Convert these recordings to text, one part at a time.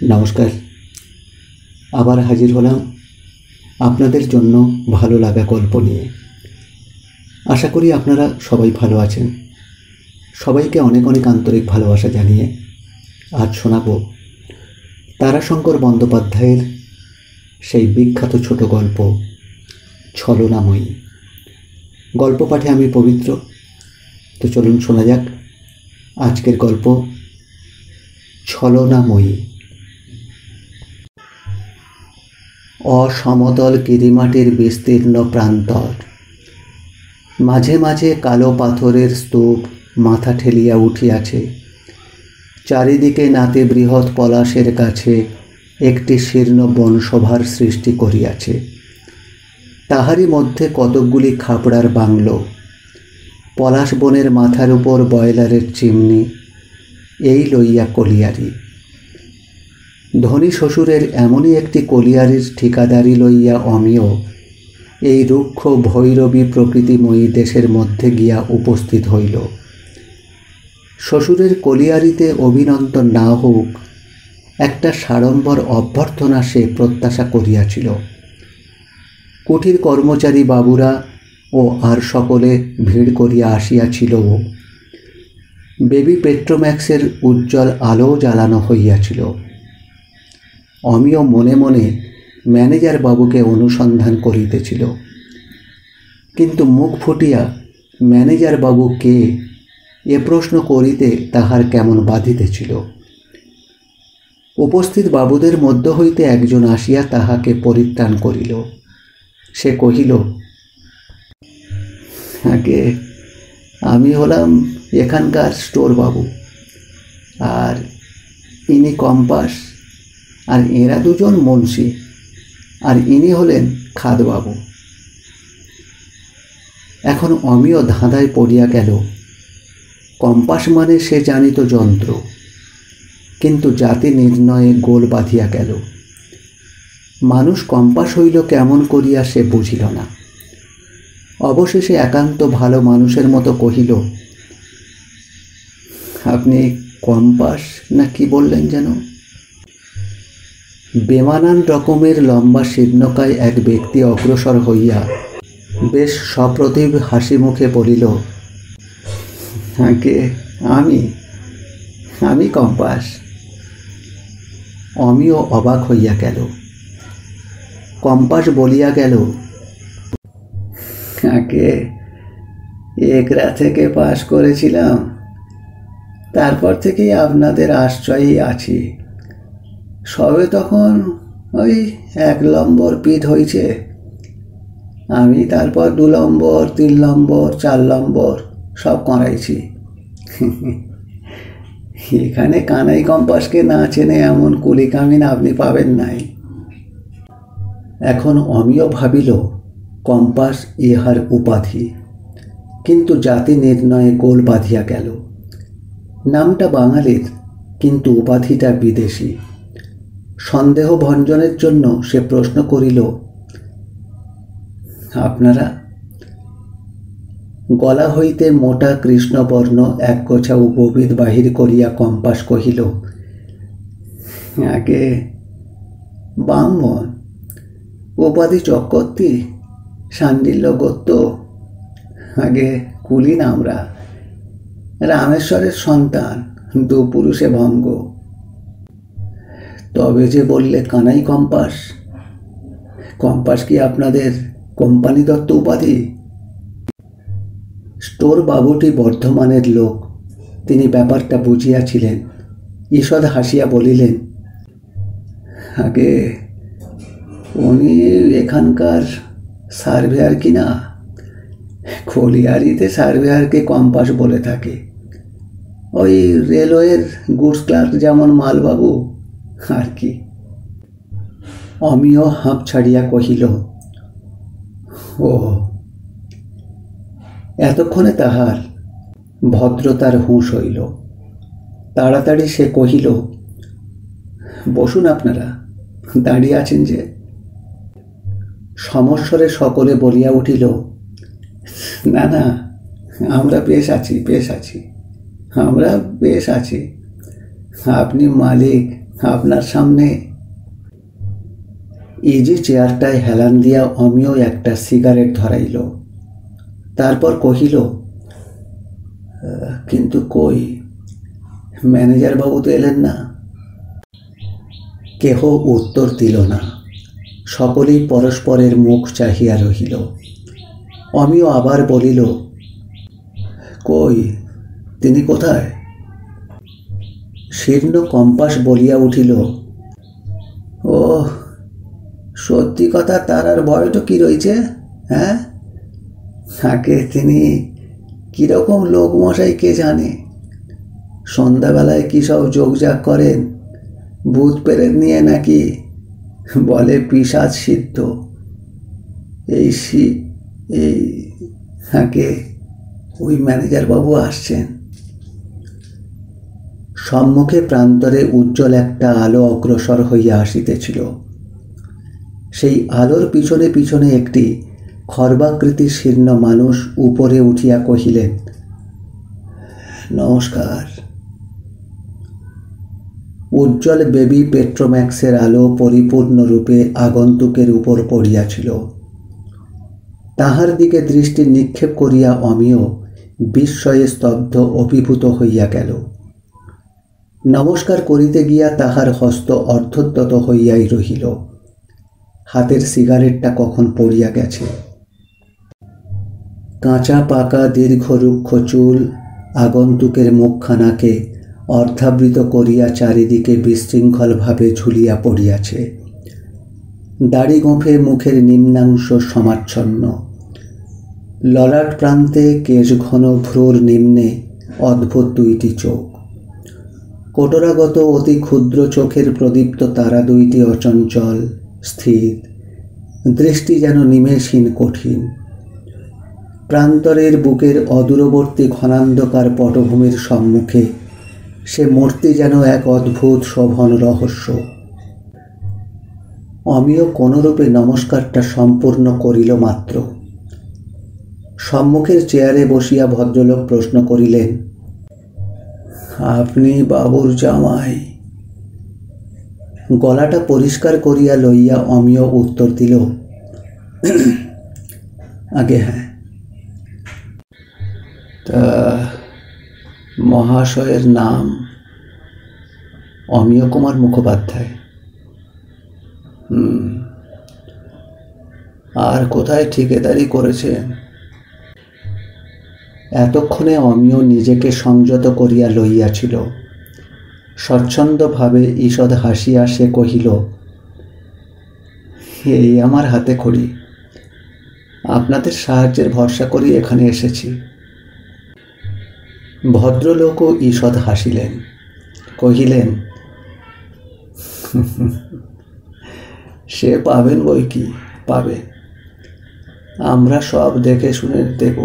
নমস্কার। আবার হাজির হলাম আপনাদের জন্য ভালো লাগা গল্প নিয়ে। আশা করি আপনারা সবাই ভালো আছেন। সবাইকে অনেক অনেক আন্তরিক ভালোবাসা জানিয়ে আজ শোনাব তারাশঙ্কর বন্দ্যোপাধ্যায়ের সেই বিখ্যাত ছোট গল্প ছলনাময়ী। গল্প পাঠে আমি পবিত্র। তো চলুন শোনা যাক আজকের গল্প ছলনাময়ী। অসমতল গিরিমাটির বিস্তীর্ণ প্রান্তর, মাঝে মাঝে কালো পাথরের স্তূপ মাথা ঠেলিয়া উঠিয়াছে। চারিদিকে নাতে বৃহৎ পলাশের কাছে একটি শীর্ণ বনসভার সৃষ্টি করিয়াছে। তাহারই মধ্যে কতকগুলি খাপড়ার বাংলো, পলাশ বনের মাথার উপর বয়লারের চিমনি, এই লইয়া কলিয়ারি। ধনী শ্বশুরের এমনই একটি কলিয়ারির ঠিকাদারি লইয়া অমিয় এই রুক্ষ ভৈরবী প্রকৃতিময়ী দেশের মধ্যে গিয়া উপস্থিত হইল। শ্বশুরের কলিয়ারিতে অভিনন্দন না হোক, একটা সাড়ম্বর অভ্যর্থনা সে প্রত্যাশা করিয়াছিল। কুঠির কর্মচারী বাবুরা ও আর সকলে ভিড় করিয়া আসিয়াছিল। বেবি পেট্রোম্যাক্সের উজ্জ্বল আলো জ্বালানো হইয়াছিল। অমিয় মনে মনে ম্যানেজার বাবুকে অনুসন্ধান করিতেছিল, কিন্তু মুখ ফুটিয়া ম্যানেজার বাবু কে এ প্রশ্ন করিতে তাহার কেমন বাধিতেছিল। উপস্থিত বাবুদের মধ্য হইতে একজন আসিয়া তাহাকে পরিত্রাণ করিল। সে কহিল, আগে আমি হলাম এখানকার স্টোর বাবু, আর ইনি কম্পাস, আর এরা দুজন মুন্সি, আর ইনি হলেন খাদবাবু। এখন অমিয় ধাঁধায় পড়িয়া গেল। কম্পাস মানে সে জানিত যন্ত্র, কিন্তু জাতি নির্ণয়ে গোল বাঁধিয়া গেল। মানুষ কম্পাস হইল কেমন করিয়া সে বুঝিল না। অবশেষে একান্ত ভালো মানুষের মতো কহিল, আপনি কম্পাস না কি বললেন যেন? বেমানান রকমের লম্বা শীর্ণকায় এক ব্যক্তি অগ্রসর হইয়া বেশ সপ্রতিভ হাসি মুখে বলিল, আগে আমি কম্পাস। অমিয় অবাক হইয়া গেল। কম্পাস বলিয়া গেল, আগে একরা থেকে পাশ করেছিলাম, তারপর থেকেই আপনাদের আশ্রয়েই আছি। সবে তখন ওই 1 নম্বর পিঠ হয়েছে, আমি তারপর 2 নম্বর, 3 নম্বর, 4 নম্বর সব করাইছি। এখানে কানাই কম্পাসকে না চেনে এমন কুলিকামিন আপনি পাবেন নাই। এখন অমিয় ভাবিল কম্পাস ইহার উপাধি, কিন্তু জাতি নির্ণয়ে গোল বাঁধিয়া গেল। নামটা বাঙালির, কিন্তু উপাধিটা বিদেশি। সন্দেহ ভঞ্জনের জন্য সে প্রশ্ন করিল, আপনারা? গলা হইতে মোটা কৃষ্ণবর্ণ একগোছা উপবিদ বাহির করিয়া কম্পাস কহিল, আগে ব্রাহ্মণ, উপাধি চক্রবর্তী, সান্ডিল্য গোত্র। আগে কুলীন আমরা, রামেশ্বরের সন্তান, 2 পুরুষে ভঙ্গ। তবে যে বললে কানাই কম্পাস, কম্পাস কি আপনাদের কোম্পানি দত্ত উপাধি? স্টোর বাবুটি বর্ধমানের লোক, তিনি ব্যাপারটা বুঝিয়াছিলেন। ঈষৎ হাসিয়া বলিলেন, আগে উনি এখানকার সার্ভেয়ার কিনা। কলিয়ারিতে সার্ভেয়ারকে কম্পাস বলে থাকে। ওই রেলওয়ের গুডস ক্লার্ক যেমন মালবাবু আর কি। অমিয় হাঁপ ছাড়িয়া কহিল, ও। এতক্ষণে তাহার ভদ্রতার হুঁশ হইল। তাড়াতাড়ি সে কহিল, বসুন আপনারা, দাঁড়িয়ে আছেন যে। সমস্বরে সকলে বলিয়া উঠিল, না না, আমরা বেশ আছি, আমরা বেশ আছি। আপনি মালিক আপনার সামনে ইজি চেয়ারটায় হেলান দিয়া অমিয় একটা সিগারেট ধরাইল। তারপর কহিল, কিন্তু কই, ম্যানেজার বাবু তো এলেন না। কেহ উত্তর দিল না। সকলেই পরস্পরের মুখ চাহিয়া রহিল। অমিয় আবার বলিল, কই, তিনি কোথায়? শীর্ণ কম্পাস বলিয়া উঠিল, ও সত্যি কথা, তার আর ভয় তো কি রয়েছে? হ্যাঁ, আগে তিনি কীরকম লোক মশাই কে জানে। সন্ধ্যাবেলায় কী সব যোগজাগ করেন, ভূত প্রেত নিয়ে নাকি, বলে পিশাচ সিদ্ধ। এই আগে ওই ম্যানেজার বাবু আসছেন। সম্মুখে প্রান্তরে উজ্জ্বল একটা আলো অগ্রসর হইয়া আসিতেছিল। সেই আলোর পিছনে পিছনে একটি খর্বাকৃতির শীর্ণ মানুষ উপরে উঠিয়া কহিলেন, নমস্কার। উজ্জ্বল বেবি পেট্রোম্যাক্সের আলো পরিপূর্ণরূপে আগন্তুকের উপর পড়িয়াছিল। তাহার দিকে দৃষ্টি নিক্ষেপ করিয়া অমিয় বিস্ময়ে স্তব্ধ অভিভূত হইয়া গেল। নমস্কার করিতে গিয়া তাহার হস্ত অর্ধোদ্যত হইয়াই রহিল। হাতের সিগারেটটা কখন পড়িয়া গেছে। কাঁচা পাকা দীর্ঘ রুক্ষ চুল আগন্তুকের মুখখানাকে অর্ধাবৃত করিয়া চারিদিকে বিশৃঙ্খলভাবে ঝুলিয়া পড়িয়াছে। দাড়ি গোঁফে মুখের নিম্নাংশ সমাচ্ছন্ন। ললাট প্রান্তে কেশ ঘন ভ্রুর নিম্নে অদ্ভুত দুইটি চোখ। কোটরাগত অতি ক্ষুদ্র চোখের প্রদীপ্ত তারা দুইটি অচঞ্চল, স্থির, দৃষ্টি যেন নিমেষহীন কঠিন। প্রান্তরের বুকের অদূরবর্তী ঘনান্ধকার পটভূমির সম্মুখে সে মূর্তি যেন এক অদ্ভুত শোভন রহস্য। অমিয় কোনরূপে নমস্কারটা সম্পূর্ণ করিল মাত্র। সম্মুখের চেয়ারে বসিয়া ভদ্রলোক প্রশ্ন করিলেন, আপনি বাবুর জামাই? গলাটা পরিষ্কার করিয়া লইয়া অমিয় উত্তর দিল, আগে হ্যাঁ। তা মহাশয়ের নাম? অমিয় কুমার মুখোপাধ্যায়। আর কোথায় ঠিকাদারি করেছেন? এতক্ষণে অমিয় নিজেকে সংযত করিয়া লইয়াছিল। স্বচ্ছন্দভাবে ঈষৎ হাসিয়া সে কহিল, এই আমার হাতে খড়ি, আপনাদের সাহায্যের ভরসা করি এখানে এসেছি। ভদ্রলোকও ঈষৎ হাসিলেন, কহিলেন, সে পাবেন বই কি, পাবেন। আমরা সব দেখে শুনে দেব।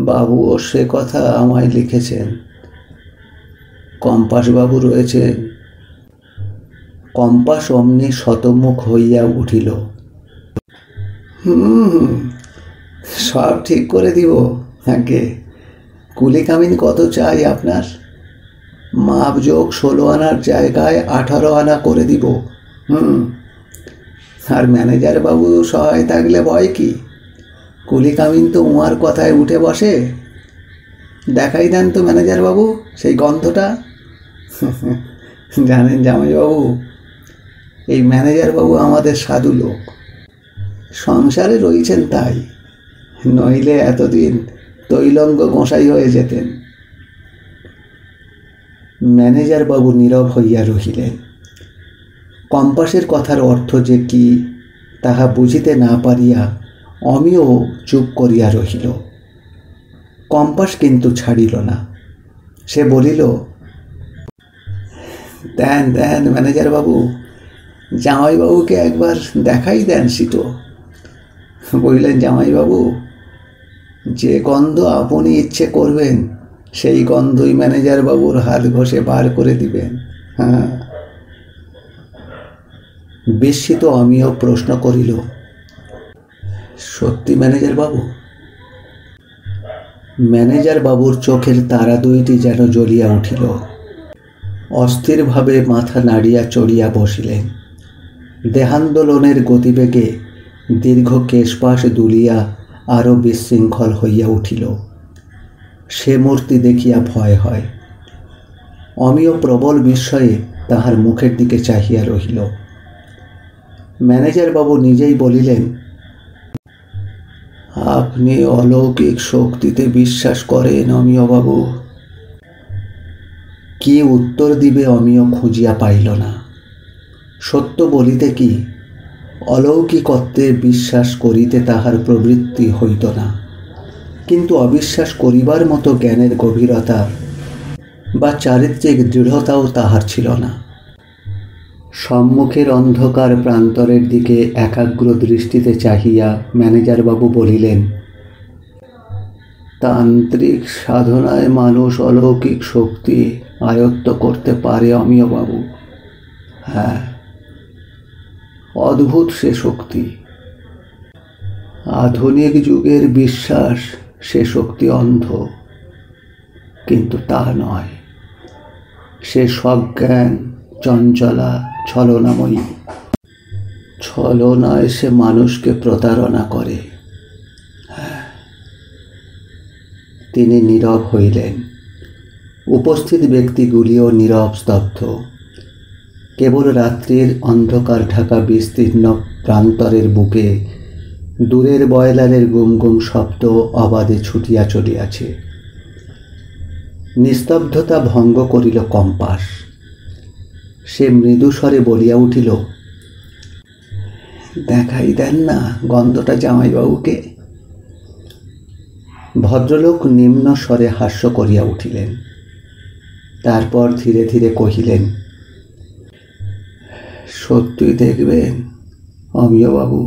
বাবুও সে কথা আমায় লিখেছেন। কম্পাসবাবু রয়েছেন। কম্পাস অমনি শতমুখ হইয়া উঠিল, সব ঠিক করে দিব। আগে কুলি কামিন কত চাই আপনার? মাপযোগ 16 আনার জায়গায় 18 আনা করে দিব। আর ম্যানেজার বাবু সহায় থাকলে ভয় কি? কুলি কামিন তো উমার কথায় উঠে বসে। দেখাই দেন তো ম্যানেজার বাবু সেই গন্ধটা। জানেন জামাইবাবু, এই ম্যানেজার বাবু আমাদের সাধু লোক, সংসারে রয়েছেন তাই, নইলে এতদিন তৈলঙ্গ গোসাই হয়ে যেতেন। ম্যানেজার বাবু নীরব হইয়া রহিলেন। কম্পাসের কথার অর্থ যে কি তাহা বুঝিতে না পারিয়া অমিয় চুপ করিয়া রহিল। কম্পাস কিন্তু ছাড়িল না। সে বলিল, দেন দেন ম্যানেজার বাবু, জামাইবাবুকে একবার দেখাই দেন সিটো। বললেন, জামাইবাবু, যে গন্ধ আপনি ইচ্ছে করবেন সেই গন্ধই ম্যানেজার বাবুর হাত ঘষে বার করে দিবেন। হ্যাঁ। বিস্মিত আমিও প্রশ্ন করিল, সত্যি ম্যানেজার বাবু? ম্যানেজার বাবুর চোখের তারা দুইটি যেন জ্বলিয়া উঠিল। অস্থিরভাবে মাথা নাড়িয়া চড়িয়া বসিলেন। দেহান্দোলনের গতিবেগে দীর্ঘ কেশপাশ দুলিয়া আরও বিশৃঙ্খল হইয়া উঠিল। সে মূর্তি দেখিয়া ভয় হয়। অমিয় প্রবল বিস্ময়ে তাহার মুখের দিকে চাহিয়া রহিল। ম্যানেজার বাবু নিজেই বলিলেন, আপনি অলৌকিক শক্তিতে বিশ্বাস করেন অমিয়বাবু? কি উত্তর দিবে অমিয় খুঁজিয়া পাইল না। সত্য বলিতে কি, অলৌকিকত্বে বিশ্বাস করিতে তাহার প্রবৃত্তি হইত না, কিন্তু অবিশ্বাস করিবার মতো জ্ঞানের গভীরতা বা চারিত্রিক দৃঢ়তাও তাহার ছিল না। সম্মুখের অন্ধকার প্রান্তরের দিকে একাগ্র দৃষ্টিতে চাহিয়া ম্যানেজারবাবু বলিলেন, তান্ত্রিক সাধনায় মানুষ অলৌকিক শক্তি আয়ত্ত করতে পারে অমিয়বাবু। হ্যাঁ, অদ্ভুত সে শক্তি। আধুনিক যুগের বিশ্বাস সে শক্তি অন্ধ, কিন্তু তা নয়। সে সজ্ঞান, চঞ্চলা, ছলনাময়ী। ছলনায় সে মানুষকে প্রতারণা করে। তিনি নীরব হইলেন। উপস্থিত ব্যক্তিগুলিও নীরব স্তব্ধ। কেবল রাত্রির অন্ধকার ঢাকা বিস্তীর্ণ প্রান্তরের বুকে দূরের বয়লারের গুম গুম শব্দ অবাধে ছুটিয়া চলিয়াছে। নিস্তব্ধতা ভঙ্গ করিল কম্পাস। সে মৃদুস্বরে বলিয়া উঠিল, দেখাই দেন না গন্ধটা জামাইবাবুকে। ভদ্রলোক নিম্ন স্বরে হাস্য করিয়া উঠিলেন। তারপর ধীরে ধীরে কহিলেন, সত্যই দেখবেন অমিয়বাবু?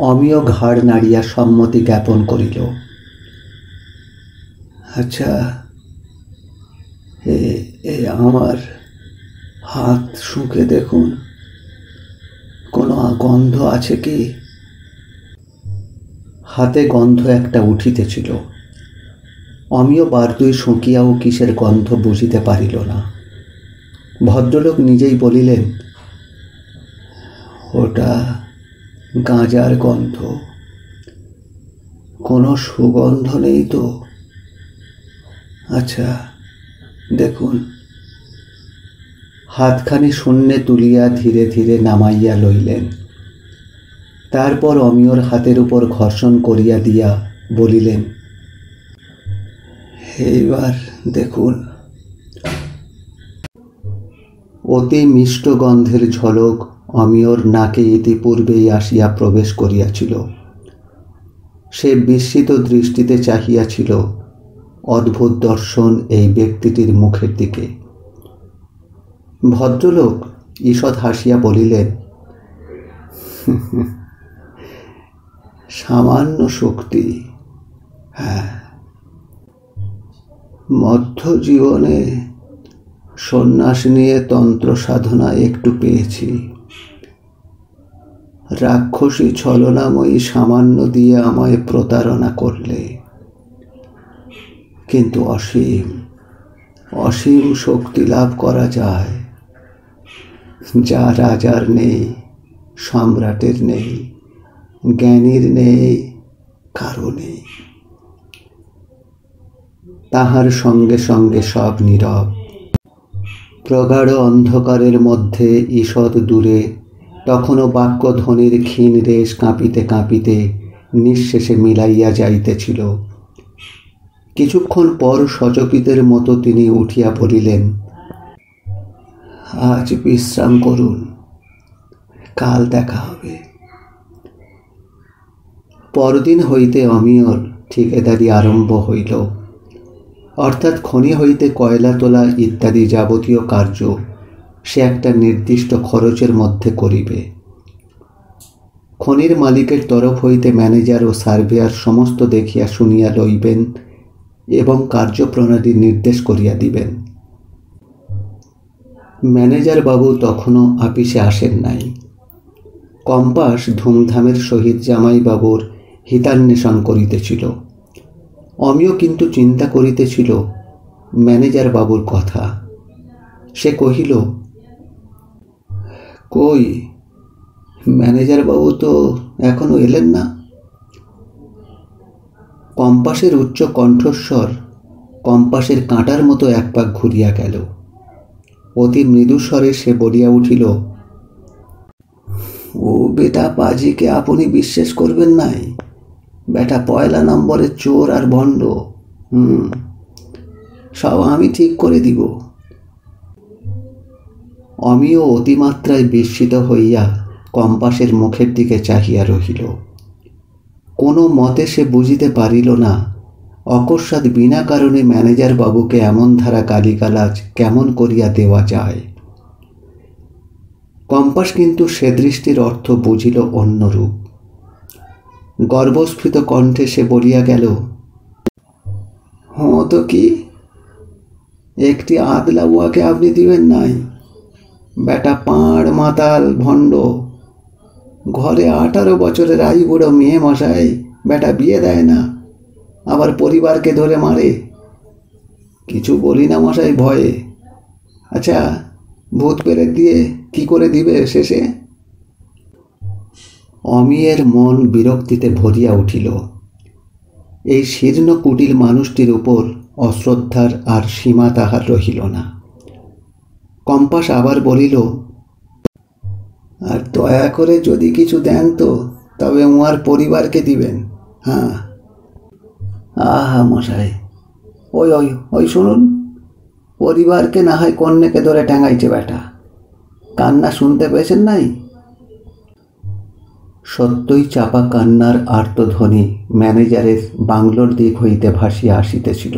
অমিয় ঘাড় নাড়িয়া সম্মতি জ্ঞাপন করিল। আচ্ছা, আমার হাত শুঁকে দেখুন, কোনো গন্ধ আছে কি? হাতে গন্ধ একটা উঠিতেছিল। অমিয় বারদুই শুঁকিয়াও কিসের গন্ধ বুঝিতে পারিল না। ভদ্রলোক নিজেই বলিলেন, ওটা গাঁজার গন্ধ। কোনো সুগন্ধ নেই তো? আচ্ছা দেখুন। হাতখানি শূন্যে তুলিয়া ধীরে ধীরে নামাইয়া লইলেন। তারপর অমিয়র হাতের উপর ঘর্ষণ করিয়া দিয়া বলিলেন, এইবার দেখুন। অতি মিষ্ট গন্ধের ঝলক অমিয়র নাকে ইতিপূর্বেই আসিয়া প্রবেশ করিয়াছিল। সে বিস্মিত দৃষ্টিতে চাহিয়াছিল অদ্ভুত দর্শন এই ব্যক্তিটির মুখের দিকে। ভদ্রলোক ঈষৎ হাসিয়া বলিলেন, সামান্য শক্তি। হ্যাঁ, মধ্যজীবনে সন্ন্যাস নিয়ে তন্ত্র সাধনা একটু পেয়েছি। রাক্ষসী ছলনাময়ী সামান্য দিয়ে আমায় প্রতারণা করলে, কিন্তু অসীম অসীম শক্তি লাভ করা যায়, যা রাজার নেই, সম্রাটের নেই, জ্ঞানীর নেই, কারো নেই। তাহার সঙ্গে সঙ্গে সব নীরব। প্রগাঢ় অন্ধকারের মধ্যে ঈষৎ দূরে তখনও বাক্যধ্বনির ক্ষীণ রেশ কাঁপিতে কাঁপিতে নিঃশেষে মিলাইয়া যাইতেছিল। কিছুক্ষণ পর সচকিতের মতো তিনি উঠিয়া পড়িলেন, আজ বিশ্রাম করুন, কাল দেখা হবে। পরদিন হইতে অমিয়র ঠিকাদারি আরম্ভ হইল। অর্থাৎ খনি হইতে কয়লা তোলা ইত্যাদি যাবতীয় কার্য সে একটা নির্দিষ্ট খরচের মধ্যে করিবে। খনির মালিকের তরফ হইতে ম্যানেজার ও সার্ভেয়ার সমস্ত দেখিয়া শুনিয়া লইবেন এবং কার্যপ্রণালী নির্দেশ করিয়া দিবেন। ম্যানেজার বাবু তখনও আপিসে আসেন নাই। কম্পাস ধুমধামের সহিত জামাইবাবুর হিতান্বেষণ করিতেছিল। অমিয় কিন্তু চিন্তা করিতেছিল ম্যানেজার বাবুর কথা। সে কহিল, কই, ম্যানেজার বাবু তো এখনো এলেন না। কম্পাসের উচ্চ কণ্ঠস্বর কম্পাসের কাঁটার মতো এক পাক ঘুরিয়া গেল। অতি মৃদুস্বরে সে বলিয়া উঠিল, ও বেটা পাজিকে আপনি বিশ্বাস করবেন নাই। বেটা পয়লা নম্বরের চোর আর ভণ্ড। সব আমি ঠিক করে দিব। অমিও অতিমাত্রায় বিস্মিত হইয়া কম্পাসের মুখের দিকে চাহিয়া রহিল। কোনো মতে সে বুঝিতে পারিল না অকস্মাৎ বিনা কারণে ম্যানেজার বাবুকে এমন ধারা গালিগালাজ কেমন করিয়া দেওয়া যায়। কম্পাস কিন্তু সে দৃষ্টির অর্থ বুঝিল অন্যরূপ। গর্বস্ফীত কণ্ঠে সে বলিয়া গেল, হ্যাঁ তো কি, একটি আদলা উয়াকে আপনি দিবেন নাই? বেটা পাঁড় মাতাল ভণ্ড। ঘরে 18 বছরের আই বুড়ো মেয়ে মশাই, বেটা বিয়ে দেয় না, আবার পরিবারকে ধরে মারে। কিছু বলি না মশাই ভয়ে। আচ্ছা, ভূত পেরেত দিয়ে কি করে দিবে শেষে? অমিয়ের মন বিরক্তিতে ভরিয়া উঠিল। এই শীর্ণ কুটিল মানুষটির উপর অশ্রদ্ধার আর সীমা তাহার রহিল না। কম্পাস আবার বলিল, আর দয়া করে যদি কিছু দেন তো তবে উহার পরিবারকে দিবেন। হ্যাঁ। আহা মশাই, ওই ওই ওই শুনুন, পরিবারকে না হয় কন্যাকে ধরে টাঙাইছে বেটা। কান্না শুনতে পেয়েছেন নাই? সত্যই চাপা কান্নার আর্তধ্বনি ম্যানেজারের বাংলোর দিক হইতে ভাসিয়া আসিতেছিল।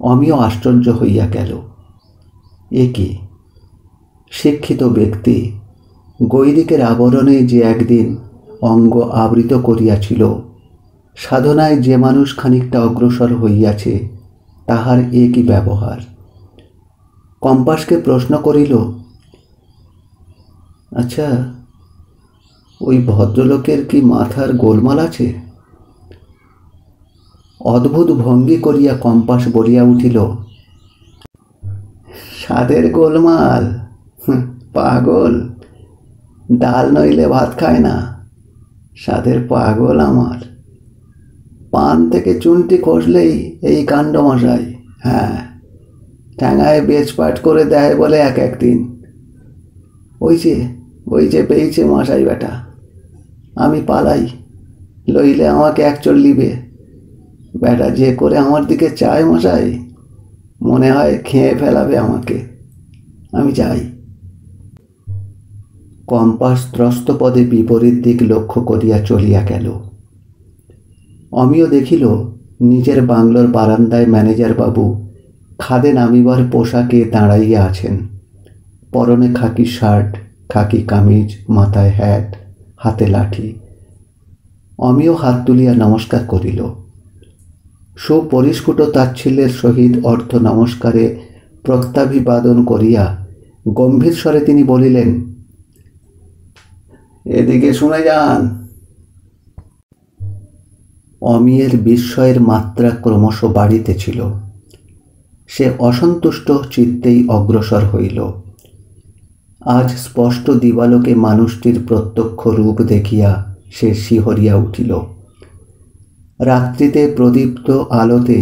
অমিও আশ্চর্য হইয়া গেল। এ কি, শিক্ষিত ব্যক্তি গৈরিকের আবরণে যে একদিন অঙ্গ আবৃত করিয়াছিল, সাধনায় যে মানুষ খানিকটা অগ্রসর হইয়াছে, তাহার এ কি ব্যবহার? কম্পাসকে প্রশ্ন করিল, আচ্ছা, ওই ভদ্রলোকের কি মাথার গোলমাল আছে? অদ্ভুত ভঙ্গি করিয়া কম্পাস বলিয়া উঠিল, স্বাদের গোলমাল? পাগল, ডাল নইলে ভাত খায় না। স্বাদের পাগল আমার। পান থেকে চুনটি খসলেই এই কাণ্ড মশাই। হ্যাঁ, ঠ্যাঙায় বেচপাট করে দেয় বলে এক একদিন। ওই যে পেয়েছে মশাই বেটা। আমি পালাই, লইলে আমাকে একচল লিবে। বেটা যে করে আমার দিকে চায় মশাই, মনে হয় খেয়ে ফেলাবে আমাকে। আমি যাই। কম্পাস ত্রস্তপদে বিপরীত দিক লক্ষ্য করিয়া চলিয়া গেল। অমিও দেখিল নিজের বাংলোর বারান্দায় ম্যানেজার বাবু খাদে নামিবার পোশাকে দাঁড়াইয়া আছেন। পরনে খাকি শার্ট, খাকি কামিজ, মাথায় হ্যাট, হাতে লাঠি। অমিও হাত তুলিয়া নমস্কার করিল। সুপরিস্ফুট তাচ্ছিল্যের সহিত অর্থ নমস্কারে প্রত্যাভিবাদন করিয়া গম্ভীর স্বরে তিনি বলিলেন, এদিকে শুনে যান। অমিয়ের বিস্ময়ের মাত্রা ক্রমশ বাড়িতেছিল। সে অসন্তুষ্ট চিত্তেই অগ্রসর হইল। আজ স্পষ্ট দিবালোকে মানুষটির প্রত্যক্ষ রূপ দেখিয়া সে শিহরিয়া উঠিল। রাত্রিতে প্রদীপ্ত আলোতে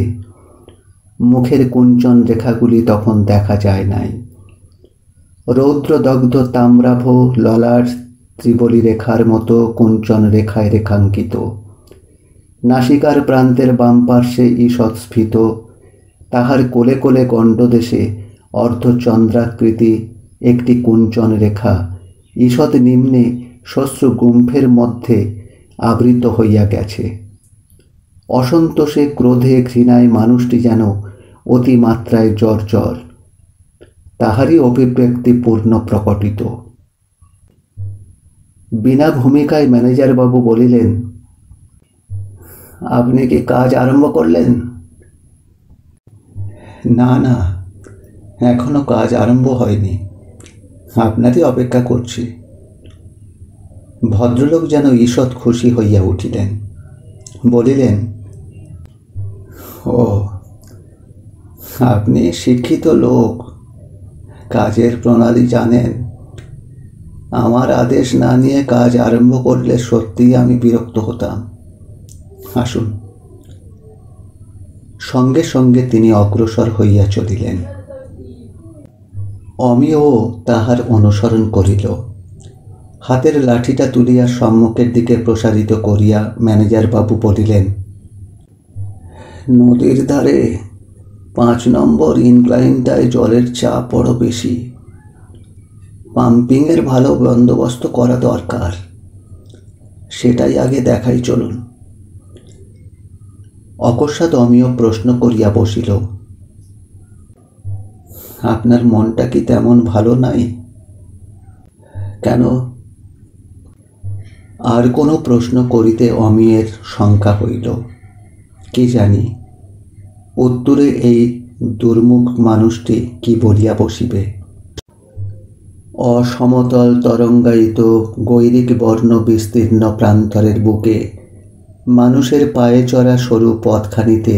মুখের কুঞ্চন রেখাগুলি তখন দেখা যায় নাই। রৌদ্রদগ্ধ তাম্রাভ ললাট ত্রিবলী রেখার মতো কুঞ্চন রেখায় রেখাঙ্কিত। নাসিকার প্রান্তের বাম পার্শ্বে ঈষৎ স্ফীত, তাহার কোলে কোলে গণ্ডদেশে অর্ধচন্দ্রাকৃতি একটি কুঞ্চন রেখা ঈষৎ নিম্নে শ্মশ্রু গুম্ফের মধ্যে আবৃত হইয়া গেছে। অসন্তোষে, ক্রোধে, ঘৃণায় মানুষটি যেন অতিমাত্রায় জর্জর। তাহারই অভিব্যক্তি পূর্ণ প্রকটিত। বিনা ভূমিকায় ম্যানেজার বাবু বলিলেন, আপনি কি কাজ আরম্ভ করলেন? না না, এখনো কাজ আরম্ভ হয়নি, আপনারই অপেক্ষা করছি। ভদ্রলোক যেন ঈষৎ খুশি হইয়া উঠিলেন। বলিলেন, ও আপনি শিক্ষিত লোক, কাজের প্রণালী জানেন। আমার আদেশ না নিয়ে কাজ আরম্ভ করলে সত্যিই আমি বিরক্ত হতাম। আসুন। সঙ্গে সঙ্গে তিনি অগ্রসর হইয়া চলিলেন। অমিও তাহার অনুসরণ করিল। হাতের লাঠিটা তুলিয়া সম্মুখের দিকে প্রসারিত করিয়া ম্যানেজার বাবু বলিলেন, নদীর ধারে 5 নম্বর ইনক্লাইনটায় জলের চাপ বড় বেশি। পাম্পিংয়ের ভালো বন্দোবস্ত করা দরকার। সেটাই আগে দেখাই, চলুন। অকস্মাৎ অমিয় প্রশ্ন করিয়া বসিল, আপনার মনটা কি তেমন ভালো নাই? কেন? আর কোনো প্রশ্ন করিতে অমিয়ের শঙ্কা হইল। কি জানি উত্তরে এই দুর্মুখ মানুষটি কি বলিয়া বসিবে। অসমতল তরঙ্গায়িত গৈরিক বর্ণ বিস্তীর্ণ প্রান্তরের বুকে মানুষের পায়ে চড়া সরু পথখানিতে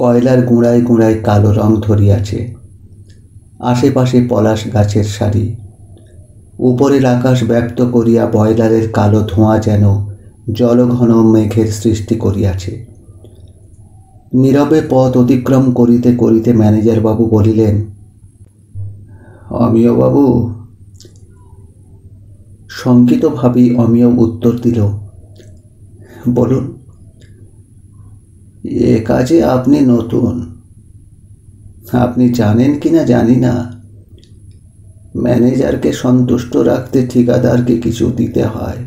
কয়লার গুঁড়ায় গুঁড়ায় কালো রং ধরিয়াছে। আশেপাশে পলাশ গাছের সারি। উপরের আকাশ ব্যক্ত করিয়া বয়লারের কালো ধোঁয়া যেন জলঘন মেঘের সৃষ্টি করিয়াছে। নীরবে পথ অতিক্রম করিতে করিতে ম্যানেজার বাবু বলিলেন, অমিয় বাবু। শঙ্কিতভাবেই অমিয় উত্তর দিল, বলুন। এ কাজে আপনি নতুন। আপনি জানেন কিনা জানি না, ম্যানেজারকে সন্তুষ্ট রাখতে ঠিকাদারকে কিছু দিতে হয়।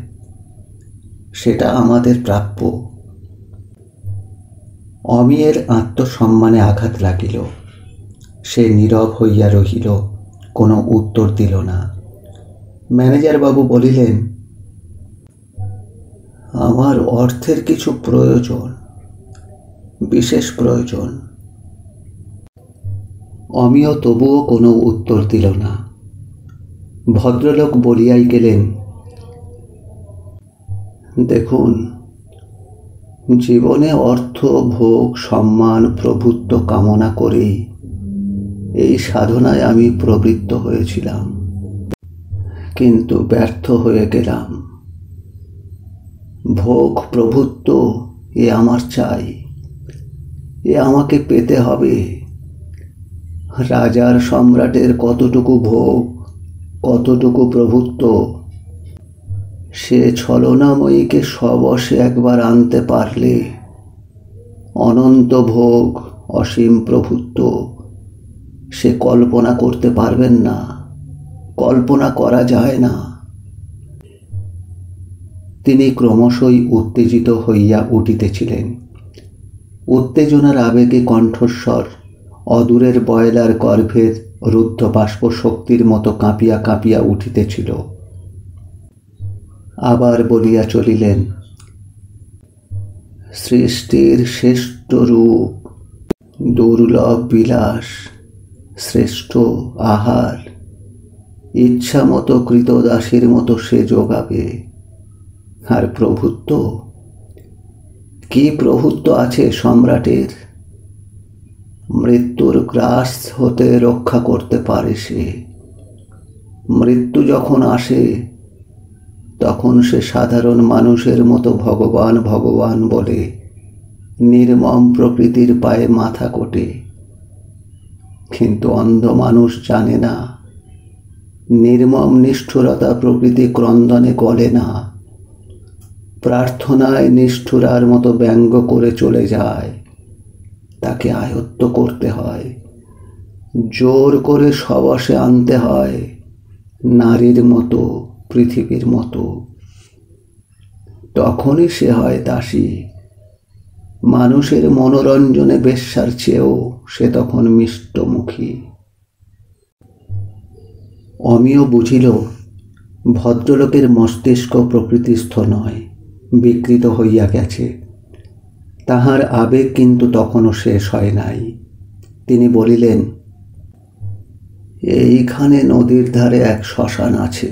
সেটা আমাদের প্রাপ্য। অমিয়ের আত্মসম্মানে আঘাত লাগিল। সে নীরব হইয়া রহিল, কোনো উত্তর দিল না। ম্যানেজার বাবু বলিলেন, আমার অর্থের কিছু প্রয়োজন, বিশেষ প্রয়োজন। অমিয় তবুও কোনো উত্তর দিল না। ভদ্রলোক বলিয়াই গেলেন, দেখুন, জীবনে অর্থ, ভোগ, সম্মান, প্রভুত্ব কামনা করেই এই সাধনায় আমি প্রবৃত্ত হয়েছিলাম, কিন্তু ব্যর্থ হয়ে গেলাম। ভোগ, প্রভুত্ব এ আমার চাই, এ আমাকে পেতে হবে। রাজার সম্রাটের কতটুকু ভোগ, কতটুকু প্রভুত্ব, সে ছলনাময়ীকে স্ববশে একবার আনতে পারলে অনন্ত ভোগ, অসীম প্রভুত্ব সে কল্পনা করতে পারবেন না, কল্পনা করা যায় না। তিনি ক্রমশই উত্তেজিত হইয়া উঠিতেছিলেন। উত্তেজনার আবেগে কণ্ঠস্বর অদূরের বয়লার গর্ভের রুদ্ধ বাষ্প শক্তির মতো কাঁপিয়া কাঁপিয়া উঠিতেছিল। আবার বলিয়া চলিলেন, সৃষ্টির শ্রেষ্ঠ রূপ, দুর্লভ বিলাস, শ্রেষ্ঠ আহার, ইচ্ছা মতো কৃতদাসীর মতো সে যোগাবে। আর প্রভুত্ব, কি প্রভুত্ব আছে সম্রাটের? মৃত্যুর গ্রাস হতে রক্ষা করতে পারে সে। মৃত্যু যখন আসে তখন সে সাধারণ মানুষের মতো ভগবান ভগবান বলে নির্মম প্রকৃতির পায়ে মাথা কোটে। কিন্তু অন্ধ মানুষ জানে না, নির্মম নিষ্ঠুরতা প্রকৃতি ক্রন্দনে গলে না, প্রার্থনায় নিষ্ঠুরার মতো ব্যঙ্গ করে চলে যায়। তাকে আয়ত্ত করতে হয়, জোর করে সবশে আনতে হয়, নারীর মতো, পৃথিবীর মতো। তখনই সে হয় দাসী। মানুষের মনোরঞ্জনে বেশ্যার চেয়েও সে তখন মিষ্টমুখী। অমিয় বুঝিল, ভদ্রলোকের মস্তিষ্ক প্রকৃতিস্থ নয়, বিকৃত হইয়া গেছে। তাহার আবেগ কিন্তু তখনও শেষ হয় নাই। তিনি বলিলেন, এইখানে নদীর ধারে এক শ্মশান আছে,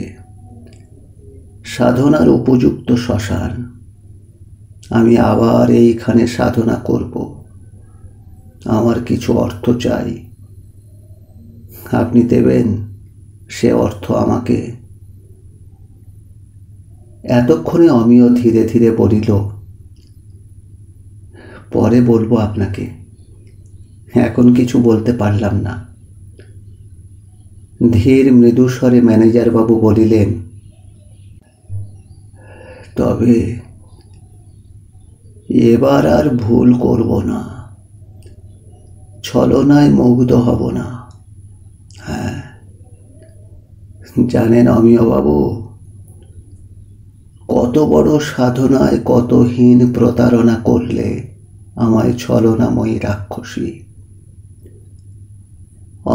সাধনার উপযুক্ত শ্মশান। আমি আবার এইখানে সাধনা করব। আমার কিছু অর্থ চাই। আপনি দেবেন সে অর্থ আমাকে। এতক্ষণে অমিয় ধীরে ধীরে বলিল, পরে বলবো আপনাকে, এখন কিছু বলতে পারলাম না। ধীর মৃদু স্বরে ম্যানেজার বাবু বলিলেন, তবে এবার আর ভুল করব না, ছলনায় মুগ্ধ হব না। হ্যাঁ, জানেন অমিয় বাবু, কত বড় সাধনায় কতহীন প্রতারণা করলে আমায় ছলনাময়ী রাক্ষসী।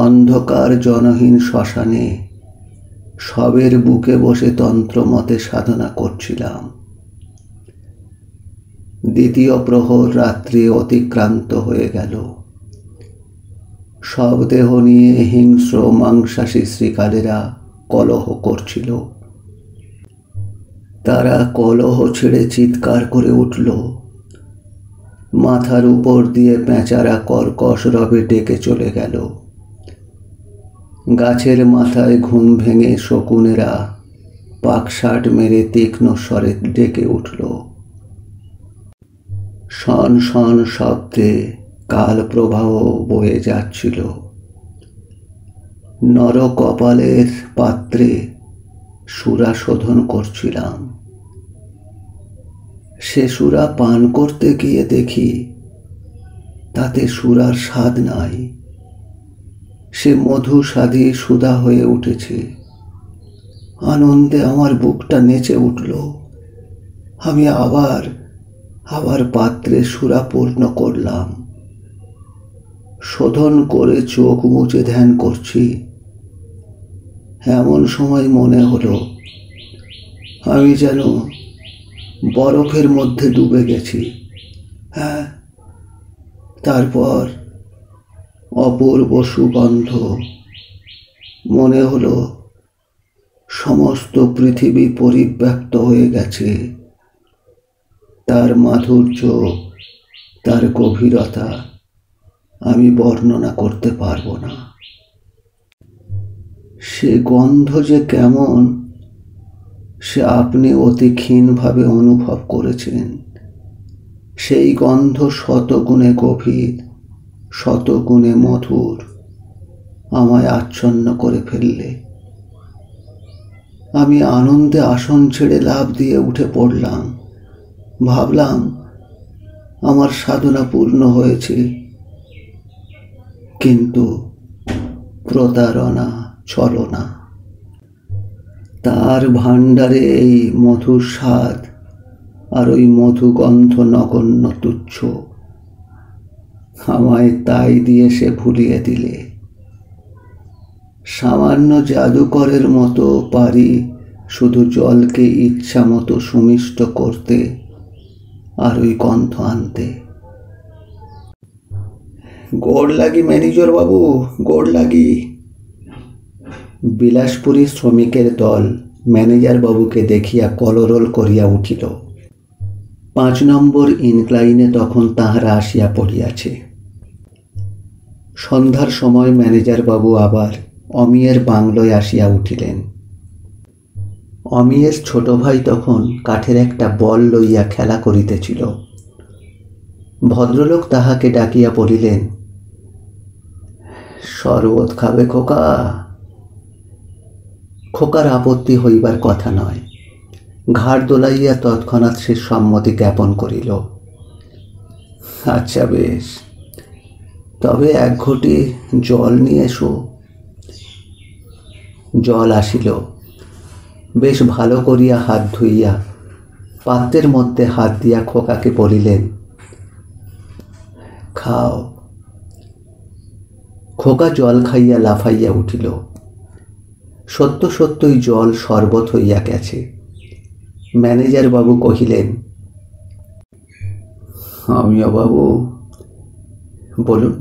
অন্ধকার জনহীন শ্মশানে শবের বুকে বসে তন্ত্রমতে সাধনা করছিলাম। দ্বিতীয় প্রহর রাত্রি অতিক্রান্ত হয়ে গেল। সব দেহ নিয়ে হিংস্র মাংসাশী শ্রীকালেরা কলহ করছিল। তারা কলহ ছেড়ে চিৎকার করে উঠল। মাথার উপর দিয়ে পেঁচারা কর্কশ রবে ডেকে চলে গেল। গাছের মাথায় ঘুম ভেঙে শকুনেরা পাকশাট মেরে তীক্ষ্ণ স্বরে ডেকে উঠল। শন শন শব্দে কাল প্রবাহ বয়ে যাচ্ছিল। নর কপালের পাত্রে সুরা শোধন করছিলাম। সে সুরা পান করতে গিয়ে দেখি তাতে সুরার স্বাদ নাই। সে মধু স্বাদী সুধা হয়ে উঠেছে। আনন্দে আমার বুকটা নেচে উঠল। আমি আবার পাত্রে সুরা পূর্ণ করলাম। শোধন করে চোখ মুছে ধ্যান করছি। এমন সময় মনে হলো আমি যেন বরফের মধ্যে ডুবে গেছি। হ্যাঁ, তারপর অপূর্ব সুগন্ধ। মনে হলো সমস্ত পৃথিবী পরিব্যাপ্ত হয়ে গেছে। তার মাধুর্য, তার গভীরতা আমি বর্ণনা করতে পারবো না। সে গন্ধ যে কেমন সে আপনি অতি ক্ষীণভাবে অনুভব করেছেন। সেই গন্ধ শতগুণে গভীর, শতগুণে মধুর আমায় আচ্ছন্ন করে ফেললে। আমি আনন্দে আসন ছেড়ে লাফ দিয়ে উঠে পড়লাম। ভাবলাম আমার সাধনা পূর্ণ হয়েছে। কিন্তু প্রতারণা, ছলনা, তার ভাণ্ডারে এই মধুর স্বাদ আর ওই মধুগন্ধ নগণ্য তুচ্ছ। আমায় তাই দিয়ে সে ভুলিয়ে দিলে। সামান্য জাদুকরের মতো পারি শুধু জলকে ইচ্ছা মতো সুমিষ্ট করতে আর ওই গন্ধ আনতে। গোড় লাগি ম্যানেজার বাবু, গোড় লাগি। বিলাসপুরী শ্রমিকের দল ম্যানেজার বাবুকে দেখিয়া কলরোল করিয়া উঠিল। 5 নম্বর ইনক্লাইনে তখন তাহারা আসিয়া পড়িয়াছে। সন্ধ্যার সময় ম্যানেজার বাবু আবার অমিয়ের বাংলোয় আসিয়া উঠিলেন। অমিয়ের ছোট ভাই তখন কাঠের একটা বল লইয়া খেলা করিতেছিল। ভদ্রলোক তাহাকে ডাকিয়া বলিলেন, শরবত খাবে খোকা? খোকার আপত্তি হইবার কথা নয়। ঘাড় দোলাইয়া তৎক্ষণাৎ সে সম্মতি জ্ঞাপন করিল। আচ্ছা বেশ, তবে 1 ঘটি জল নিয়ে এসো। জল আসিল। বেশ ভালো করিয়া হাত ধুইয়া পাত্রের মধ্যে হাত দিয়া খোকাকে বলিলেন, খাও। খোকা জল খাইয়া লাফাইয়া উঠিল। সত্য সত্যই জল শরবত হইয়া গেছে। ম্যানেজার বাবু কহিলেন, অমিয় বাবু বলুন,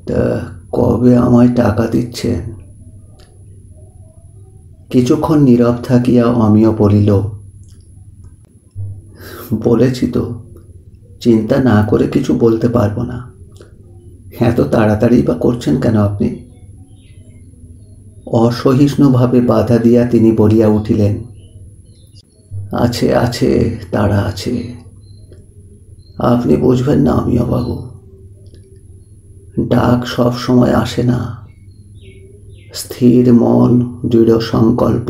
তা কবে আমায় টাকা দিচ্ছেন? কিছুক্ষণ নীরব থাকিয়া অমিয় বলিল, বলেছি তো, চিন্তা না করে কিছু বলতে পারবো না, এত তাড়াতাড়ি বা করছেন কেন আপনি? অসহিষ্ণুভাবে বাধা দিয়া তিনি বলিয়া উঠিলেন, আছে আছে, তাড়া আছে। আপনি বুঝবেন না অমিয় বাবু, ডাক সব সময় আসে না। স্থির মন, দৃঢ় সংকল্প,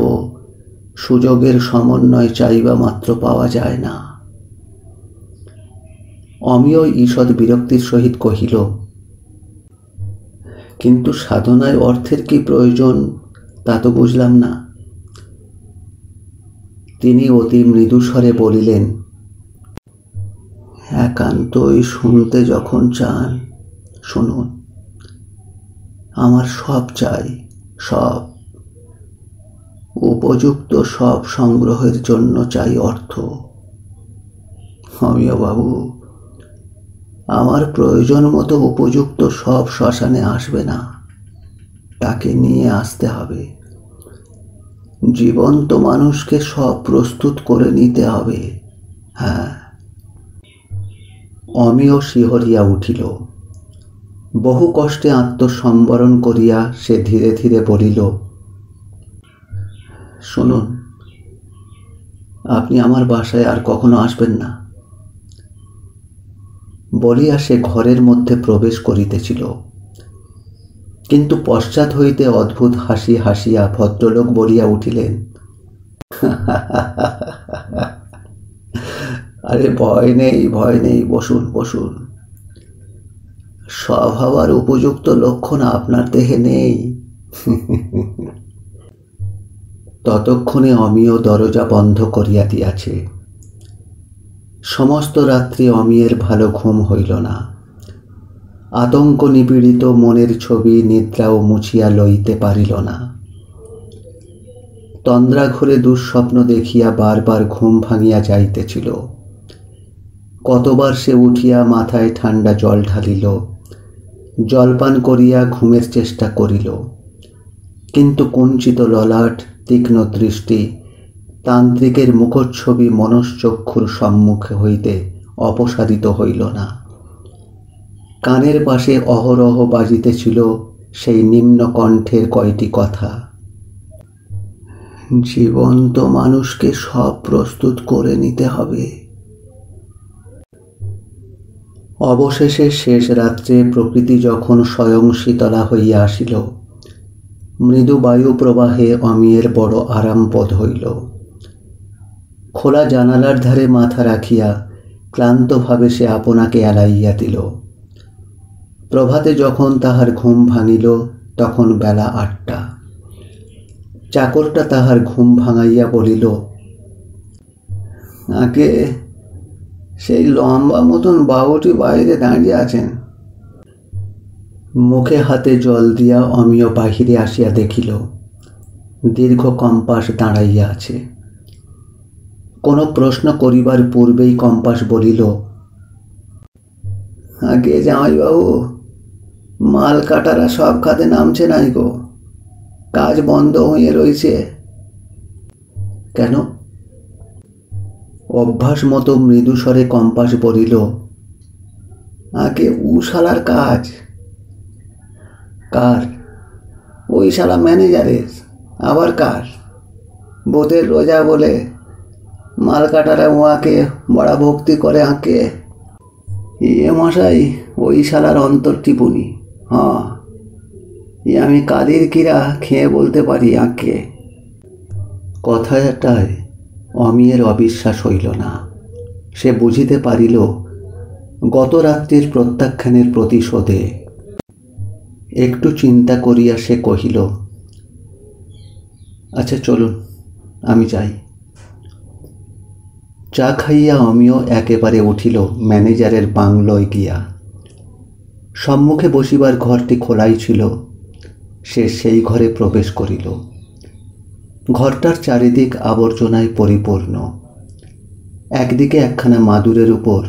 সুযোগের সমন্বয় চাইবা মাত্র পাওয়া যায় না। অমিয় ঈষৎ বিরক্তির সহিত কহিল, কিন্তু সাধনায় অর্থের কি প্রয়োজন তা তো বুঝলাম না। তিনি অতি মৃদুস্বরে বলিলেন, একান্তই শুনতে যখন চান শুনুন। আমার সব চাই, সব। উপযুক্ত সব সংগ্রহের জন্য চাই অর্থ। অমিয় বাবু, আমার প্রয়োজন মতো উপযুক্ত সব শ্মশানে আসবে না, তাকে নিয়ে আসতে হবে। জীবন্ত মানুষকে সব প্রস্তুত করে নিতে হবে। হ্যাঁ। অমিয় শিহরিয়া উঠিল। বহু কষ্টে আত্মসম্বরণ করিয়া সে ধীরে ধীরে বলিল, শুনুন, আপনি আমার বাসায় আর কখনো আসবেন না। বলিয়া সে ঘরের মধ্যে প্রবেশ করিতেছিল, কিন্তু পশ্চাৎ হইতে অদ্ভুত হাসি হাসিয়া ভদ্রলোক বলিয়া উঠিলেন, আরে ভয় নেই, ভয় নেই, বসুন বসুন। স্বভাব আর উপযুক্ত লক্ষণ আপনার দেহে নেই। ততক্ষণে অমিয় দরজা বন্ধ করিয়া দিয়াছে। সমস্ত রাত্রি অমিয়ের ভালো ঘুম হইল না। আতঙ্ক নিপীড়িত মনের ছবি নিদ্রাও মুছিয়া লইতে পারিল না। তন্দ্রা ঘরে দুঃস্বপ্ন দেখিয়া বারবার ঘুম ভাঙিয়া যাইতেছিল। কতবার সে উঠিয়া মাথায় ঠান্ডা জল ঢালিল, জলপান করিয়া ঘুমের চেষ্টা করিল, কিন্তু কুঞ্চিত ললাট, তীক্ষ্ণ দৃষ্টি, তান্ত্রিকের মুখচ্ছবি মনশ্চক্ষুর সম্মুখে হইতে অপসারিত হইল না। কানের পাশে অহরহ বাজিতেছিল সেই নিম্ন কণ্ঠের কয়টি কথা, জীবন্ত মানুষকে সব প্রস্তুত করে নিতে হবে। অবশেষে শেষ রাত্রে প্রকৃতি যখন স্বয়ং শীতলা হইয়া আসিল, মৃদু বায়ু প্রবাহে অমিয়ের বড় আরাম বোধ হইল। খোলা জানালার ধারে মাথা রাখিয়া ক্লান্তভাবে সে আপনাকে এলাইয়া দিল। প্রভাতে যখন তাহার ঘুম ভাঙিল তখন বেলা 8টা। চাকরটা তাহার ঘুম ভাঙাইয়া বলিল, আগে সেই লম্বা মতন বাবুটি বাইরে দাঁড়িয়ে আছেন। মুখে হাতে জল দিয়া অমিয় বাহিরে আসিয়া দেখিল দীর্ঘ কম্পাস দাঁড়াইয়া আছে। কোনো প্রশ্ন করিবার পূর্বেই কম্পাস বলিল, আগে জামাইবাবু, মাল কাটারা সব খাতে নামছে নাই গো, কাজ বন্ধ হয়ে রয়েছে। কেন? অভ্যাস মতো মৃদুস্বরে কম্পাস বলিল, আগে উ শালার কাজ। কার? ওই শালা ম্যানেজারের। আবার কার? বোধের রোজা বলে মাল কাটারা উহাকে বড়া ভক্তি করে আঁকে। ইয়ে মশাই, ওই শালার অন্তর টিপুনি। হ্যাঁ, আমি কাদের কিরা খেয়ে বলতে পারি আঁকে। কথাটায় অমিয়ের অবিশ্বাস হইল না। সে বুঝিতে পারিল গত রাত্রির প্রত্যাখ্যানের প্রতিশোধে। একটু চিন্তা করিয়া সে কহিল, আচ্ছা চলুন, আমি যাই। চা খাইয়া অমিয় একেবারে উঠিল ম্যানেজারের বাংলোয় গিয়া। সম্মুখে বসিবার ঘরটি খোলাই ছিল। সে সেই ঘরে প্রবেশ করিল। ঘরটার চারিদিক আবর্জনায় পরিপূর্ণ। একদিকে একখানা মাদুরের উপর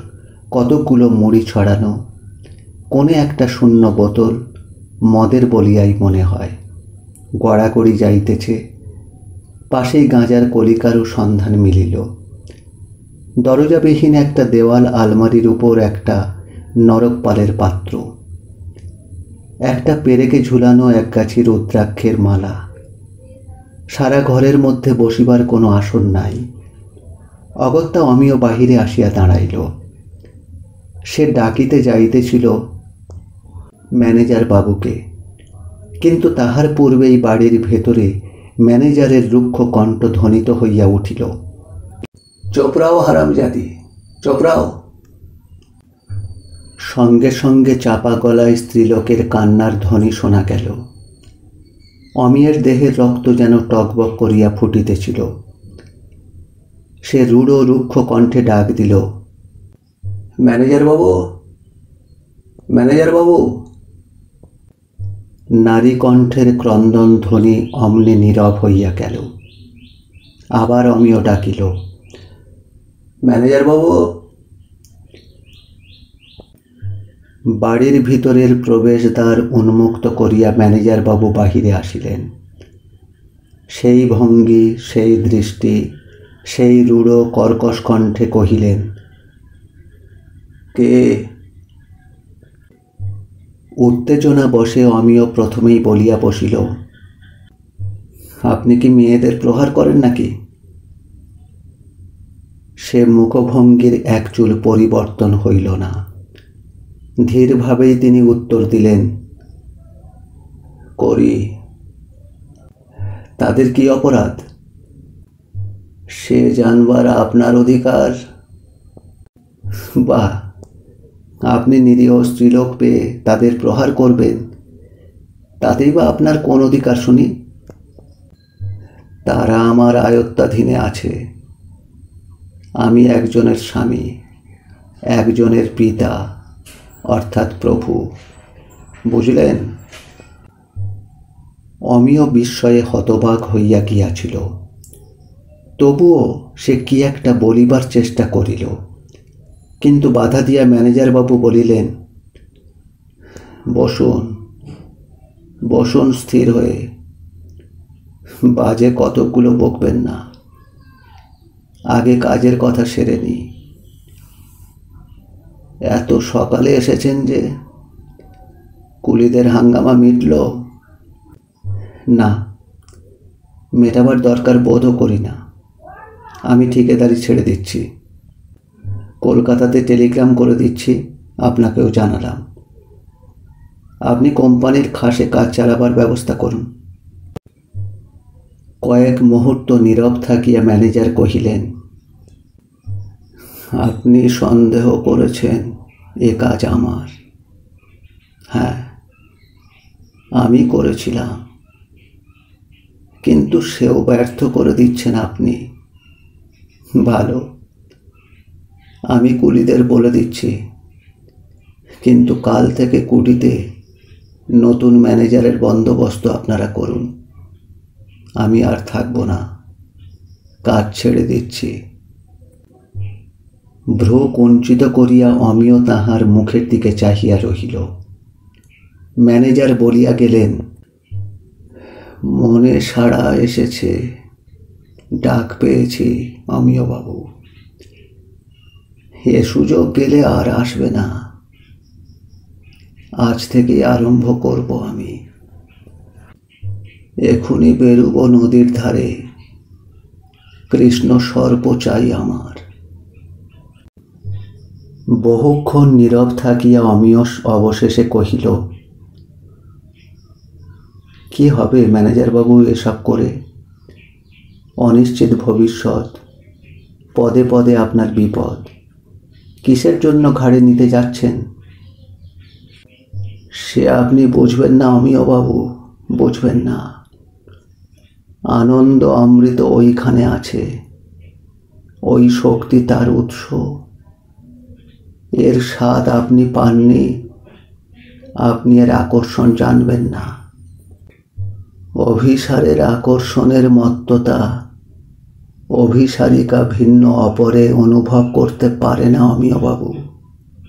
কতকগুলো মুড়ি ছড়ানো, কোণে একটা শূন্য বোতল, মদের বলিয়াই মনে হয়, গড়াগড়ি যাইতেছে। পাশেই গাঁজার কলিকারও সন্ধান মিলিল। দরজাবিহীন একটা দেওয়াল আলমারির উপর একটা নরকপালের পাত্র, একটা পেরেকে ঝুলানো একগাছি রুদ্রাক্ষের মালা। সারা ঘরের মধ্যে বসিবার কোনো আসন নাই। অগত্যা অমিয় বাহিরে আসিয়া দাঁড়াইল। সে ডাকিতে যাইতেছিল ম্যানেজার বাবুকে, কিন্তু তাহার পূর্বেই বাড়ির ভেতরে ম্যানেজারের রুক্ষ কণ্ঠ ধ্বনিত হইয়া উঠিল, চোপড়াও হারামজাদি, চোপড়াও। সঙ্গে সঙ্গে চাপা গলায় স্ত্রীলোকের কান্নার ধ্বনি শোনা গেল। অমিয়ের দেহের রক্ত যেন টকবক করিয়া ফুটিতেছিল। সে রূঢ় রুক্ষ কণ্ঠে ডাক দিল, ম্যানেজার বাবু, ম্যানেজার বাবু। নারী কণ্ঠের ক্রন্দন ধ্বনি অমনি নীরব হইয়া গেল। আবার অমিয় ডাকিল, ম্যানেজার বাবু। বাড়ির ভিতরের প্রবেশদ্বার উন্মুক্ত করিয়া ম্যানেজার বাবু বাহিরে আসিলেন। সেই ভঙ্গি, সেই দৃষ্টি, সেই রূঢ় কর্কশ কণ্ঠে কহিলেন, কে? উত্তেজনা বশে অমিয় প্রথমেই বলিয়া বসিল, আপনি কি মেয়েদের প্রহার করেন নাকি? সে মুখভঙ্গির এক চুল পরিবর্তন হইল না। ধীরভাবেই তিনি উত্তর দিলেন, করি। তাদের কি অপরাধ? সে জানবার আপনার অধিকার। বাহ, আপনি নিরীহ স্ত্রীলোক পেয়ে তাদের প্রহার করবেন, তাতেই বা আপনার কোন অধিকার শুনি? তারা আমার আয়ত্তাধীনে আছে। আমি একজনের স্বামী, একজনের পিতা, অর্থাৎ প্রভু, বুঝলেন? অমিয় বিস্ময়ে হতবাক হইয়া গিয়াছিল। তবুও সে কি একটা বলিবার চেষ্টা করিল, কিন্তু বাধা দিয়া ম্যানেজার বাবু বলিলেন, বসুন, বসুন স্থির হয়ে। বাজে কতকগুলো বকবেন না, আগে কাজের কথা সেরে নি। এত সকালে এসেছেন যে, কুলিদের হাঙ্গামা মিটল? না, মেটাবার দরকার বোধও করি না। আমি ঠিকাদারি ছেড়ে দিচ্ছি। কলকাতাতে টেলিগ্রাম করে দিচ্ছি, আপনাকেও জানালাম। আপনি কোম্পানির খাসে কাজ চালাবার ব্যবস্থা করুন। কয়েক মুহূর্ত নীরব থাকিয়া ম্যানেজার কহিলেন, আপনি সন্দেহ করেছেন এ কাজ আমার। হ্যাঁ, আমি করেছিলাম, কিন্তু সেও ব্যর্থ করে দিচ্ছেন আপনি। ভালো, আমি কুলিদের বলে দিচ্ছি, কিন্তু কাল থেকে কুটিতে নতুন ম্যানেজারের বন্দোবস্ত আপনারা করুন। আমি আর থাকব না, কাজ ছেড়ে দিচ্ছি। ভ্রু কুঞ্চিত করিয়া অমিয় তাহার মুখের দিকে চাহিয়া রহিল। ম্যানেজার বলিয়া গেলেন, মনে সাড়া এসেছে, ডাক পেয়েছি অমিয় বাবু। এ সুযোগ গেলে আর আসবে না। আজ থেকে আরম্ভ করব আমি। এখনই বেরুব নদীর ধারে। কৃষ্ণ সর্প চাই আমার। বহুক্ষণ নীরব থাকিয়া অমিয় অবশেষে কহিল, কি হবে ম্যানেজার বাবু এসব করে? অনিশ্চিত ভবিষ্যৎ, পদে পদে আপনার বিপদ। কিসের জন্য ঘাড়ে নিতে যাচ্ছেন? সে আপনি বুঝবেন না অমিয় বাবু, বুঝবেন না। আনন্দ অমৃত ওইখানে আছে, ওই শক্তি তার উৎস। এর স্বাদ আপনি পাননি, আপনি এর আকর্ষণ জানবেন না। অভিসারের আকর্ষণের মত্ততা অভিসারিকা ভিন্ন অপরে অনুভব করতে পারে না অমিয় বাবু।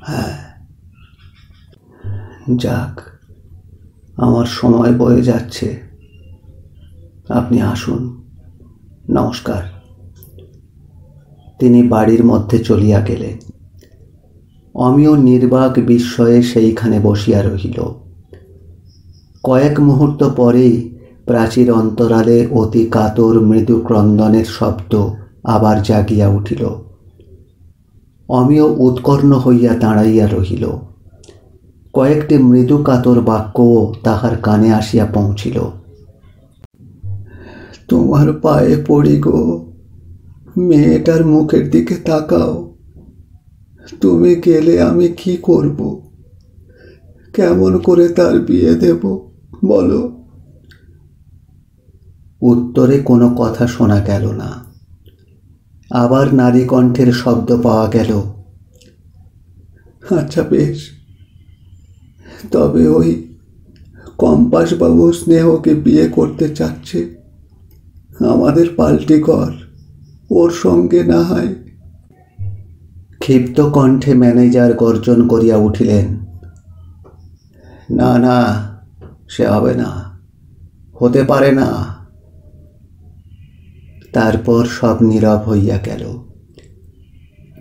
হ্যাঁ, যাক, আমার সময় বয়ে যাচ্ছে। আপনি আসুন, নমস্কার। তিনি বাড়ির মধ্যে চলিয়া গেলেন। অমিয় নির্বাক বিস্ময়ে সেইখানে বসিয়া রহিল। কয়েক মুহূর্ত পরেই প্রাচীর অন্তরালে অতি কাতর মৃদু ক্রন্দনের শব্দ আবার জাগিয়া উঠিল। অমিয় উৎকর্ণ হইয়া দাঁড়াইয়া রহিল। কয়েকটি মৃদু কাতর বাক্যও তাহার কানে আসিয়া পৌঁছিল। তোমার পায়ে পড়ি গো, মেয়েটার মুখের দিকে তাকাও। তুমি গেলে আমি কি করব? কেমন করে তার বিয়ে দেব বলো? উত্তরে কোনো কথা শোনা গেল না। আবার নারী কণ্ঠের শব্দ পাওয়া গেল। আচ্ছা বেশ, তবে ওই কম্পাসবাবু স্নেহকে বিয়ে করতে চাচ্ছে। আমাদের পাল্টি কর, ওর সঙ্গে না হয়। ক্ষিপ্ত কণ্ঠে ম্যানেজার গর্জন করিয়া উঠিলেন, না না, সে হবে না, হতে পারে না। তারপর সব নীরব হইয়া গেল।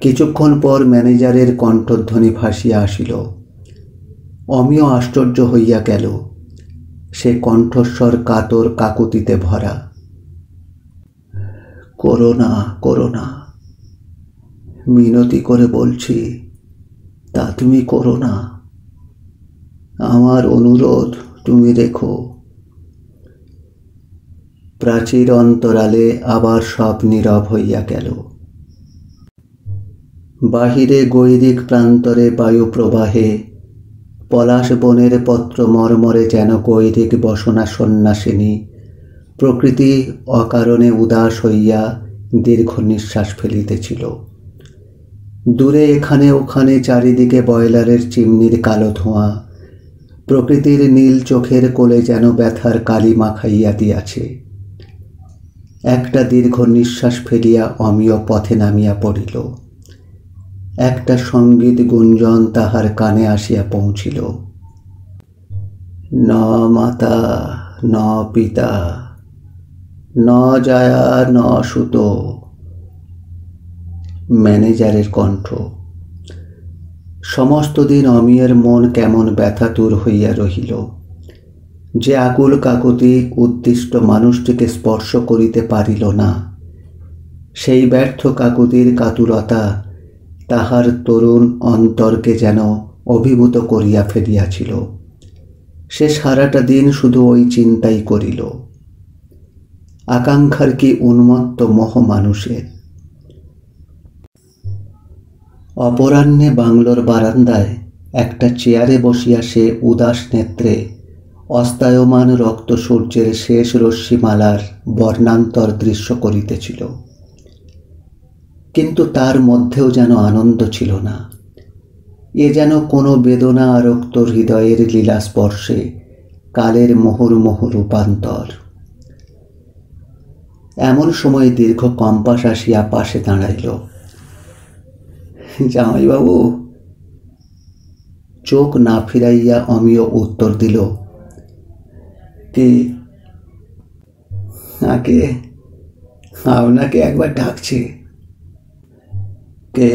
কিছুক্ষণ পর ম্যানেজারের কণ্ঠধ্বনি ভাসিয়া আসিল। অমিয় আশ্চর্য হইয়া গেল। সে কণ্ঠস্বর কাতর কাকুতিতে ভরা। করো না, করো না, মিনতি করে বলছি, তা তুমি করো না। আমার অনুরোধ তুমি রেখো। প্রাচীর অন্তরালে আবার সব নীরব হইয়া গেল। বাহিরে গৈরিক প্রান্তরে বায়ু প্রবাহে পলাশ বনের পত্র মর্মরে যেন গৈরিক বসনা সন্ন্যাসিনী প্রকৃতি অকারণে উদাস হইয়া দীর্ঘ নিঃশ্বাস ফেলিতেছিল। দূরে এখানে ওখানে চারিদিকে বয়লারের চিমনির কালো ধোঁয়া প্রকৃতির নীল চোখের কোলে যেন ব্যথার কালি মাখাইয়া দিয়াছে। একটা দীর্ঘ নিঃশ্বাস ফেলিয়া অমিয় পথে নামিয়া পড়িল। একটা সঙ্গীত গুঞ্জন তাহার কানে আসিয়া পৌঁছিল। ন মাতা ন পিতা ন জায়া ন সুত। ম্যানেজারের কণ্ঠ। সমস্ত দিন অমিয়ের মন কেমন ব্যথাতুর হইয়া রহিল। যে আকুল কাকুতি উদ্দিষ্ট মানুষটিকে স্পর্শ করিতে পারিল না, সেই ব্যর্থ কাকুতির কাতুরতা তাহার তরুণ অন্তরকে যেন অভিভূত করিয়া ফেলিয়াছিল। সে সারাটা দিন শুধু ওই চিন্তাই করিল। আকাঙ্ক্ষার কি উন্মত্ত মোহ মানুষের। অপরাহ্নে বাংলোর বারান্দায় একটা চেয়ারে বসিয়া সে উদাস নেত্রে অস্তায়মান রক্ত সূর্যের শেষ রশ্মিমালার বর্ণান্তর দৃশ্য করিতেছিল। কিন্তু তার মধ্যেও যেন আনন্দ ছিল না। এ যেন কোনো বেদনা আরক্ত হৃদয়ের লীলা স্পর্শে কালের মুহুর্মুহু রূপান্তর। এমন সময় দীর্ঘ কম্পাস আসিয়া পাশে দাঁড়াইল। জামাইবাবু। চোখ না ফিরাইয়া অমিয় উত্তর দিল, কি? আগে আপনাকে একবার ডাকছে। কে?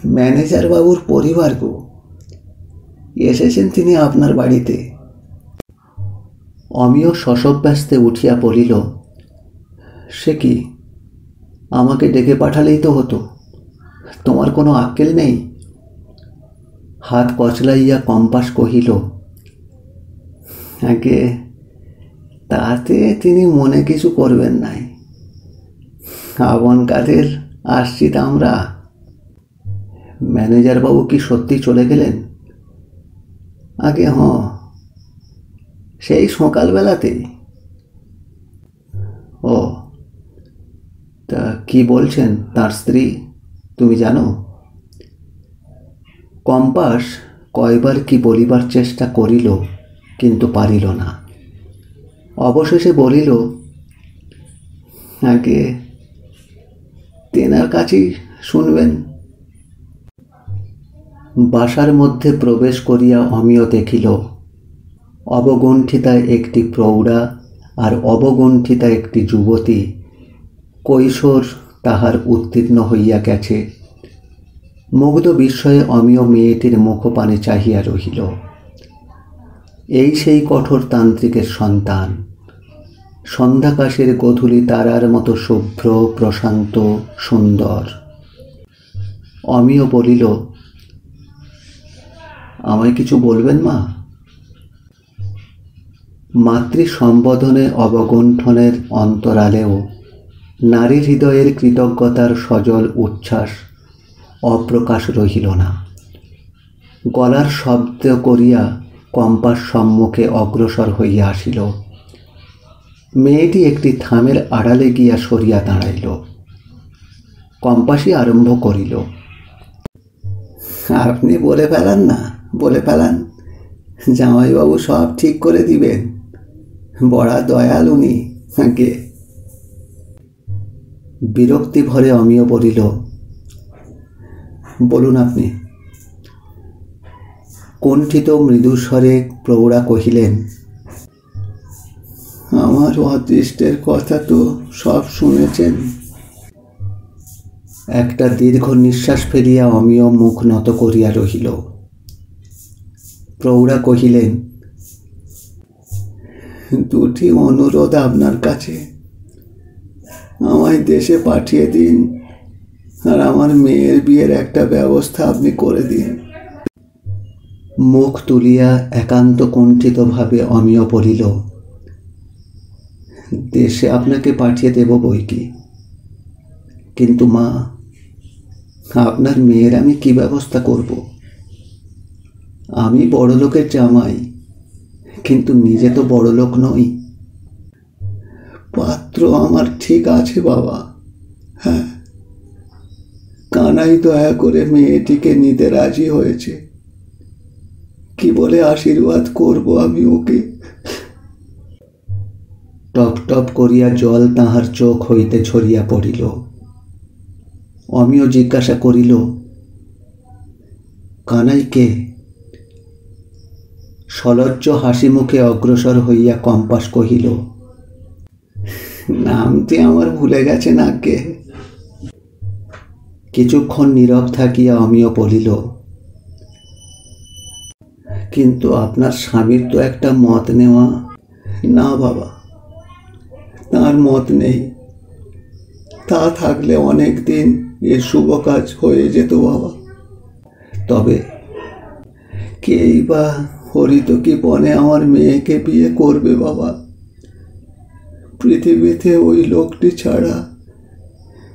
ম্যানেজার বাবুর পরিবার গো। এসেছেন তিনি আপনার বাড়িতে। অমিয় শশব্যস্তে উঠিয়া পড়িল, সে কি? আমাকে ডেকে পাঠালেই তো হতো। তোমার কোনো আক্কেল নেই? হাত কচলাইয়া কম্পাস কহিল, আগে তাতে তিনি মনে কিছু করবেন নাই। আবন কাদের আসছি তা আমরা। ম্যানেজার বাবু কি সত্যি চলে গেলেন? আগে সেই সকালবেলাতেই। ও, তা কি বলছেন তার স্ত্রী, তুমি জানো? কম্পাস কয়বার কি বলিবার চেষ্টা করিল, কিন্তু পারিল না। অবশেষে বলিল, আগে তেনার কাছেই শুনবেন। বাসার মধ্যে প্রবেশ করিয়া অমিয় দেখিল, অবগুণ্ঠিতা একটি প্রৌঢ়া আর অবগুণ্ঠিতা একটি যুবতী কৈশোর তাহার উত্তীর্ণ হইয়া গেছে। মুগ্ধ বিস্ময়ে অমিয় মেয়েটির মুখপানে চাহিয়া রহিল। এই সেই কঠোর তান্ত্রিকের সন্তান, সন্ধ্যাকাশের গোধূলি তারার মতো শুভ্র, প্রশান্ত, সুন্দর। অমিয় বলিল, আমায় কিছু বলবেন মা? মাতৃ সম্বোধনে অবগুণ্ঠনের অন্তরালেও নারীর হৃদয়ের কৃতজ্ঞতার সজল উচ্ছ্বাস অপ্রকাশ রহিল না। গলার শব্দ করিয়া কম্পাস সম্মুখে অগ্রসর হইয়া আসিল। মেয়েটি একটি থামের আড়ালে গিয়া সরিয়া দাঁড়াইল। কম্পাসই আরম্ভ করিল, আপনি বলে ফেলান না, বলে ফেলান, জামাইবাবু সব ঠিক করে দিবেন, বড়া দয়াল উনি। আগে বিরক্তি ভরে অমিয় বলিল, বলুন আপনি। কুণ্ঠিত মৃদুস্বরে প্রৌঢ়া কহিলেন, আমার অদৃষ্টের কথা তো সব শুনেছেন। একটা দীর্ঘ নিঃশ্বাস ফেলিয়া অমিয় মুখ নত করিয়া রহিল। প্রৌঢ়া কহিলেন, দুটি অনুরোধ আপনার কাছে। আমায় দেশে পাঠিয়ে দিন, আর আমার মেয়ের বিয়ের একটা ব্যবস্থা আপনি করে দিন। মুখ তুলিয়া একান্ত কুণ্ঠিতভাবে অমিয় বলিল, দেশে আপনাকে পাঠিয়ে দেব বই কি, কিন্তু মা, আপনার মেয়ের আমি কি ব্যবস্থা করব? আমি বড়লোকের জামাই, কিন্তু নিজে তো বড়লোক নই। পাত্র আমার ঠিক আছে বাবা, হ্যাঁ, কানাই দয়া করে মেয়েটিকে নিতে রাজি হয়েছে। কি বলে আশীর্বাদ করব আমি ওকে? টপ টপ করিয়া জল তাহার চোখ হইতে ঝরিয়া পড়িল। অমিয় জিজ্ঞাসা করিল, কানাই কে? সলজ্জ হাসি মুখে অগ্রসর হইয়া কম্পাস কহিল, নামটি আমার ভুলে গেছেন আজ্ঞে। কিছুক্ষণ নীরব থাকিয়া অমিয় বলিল, কিন্তু আপনার স্বামীর তো একটা মত নেওয়া। না বাবা, তার মত নেই। তা থাকলে অনেক দিন এ শুভ কাজ হয়ে যেত বাবা। তবে কেই বা হরিতকীপনে আমার মেয়েকে বিয়ে করবে বাবা? পৃথিবীতে ওই লোকটি ছাড়া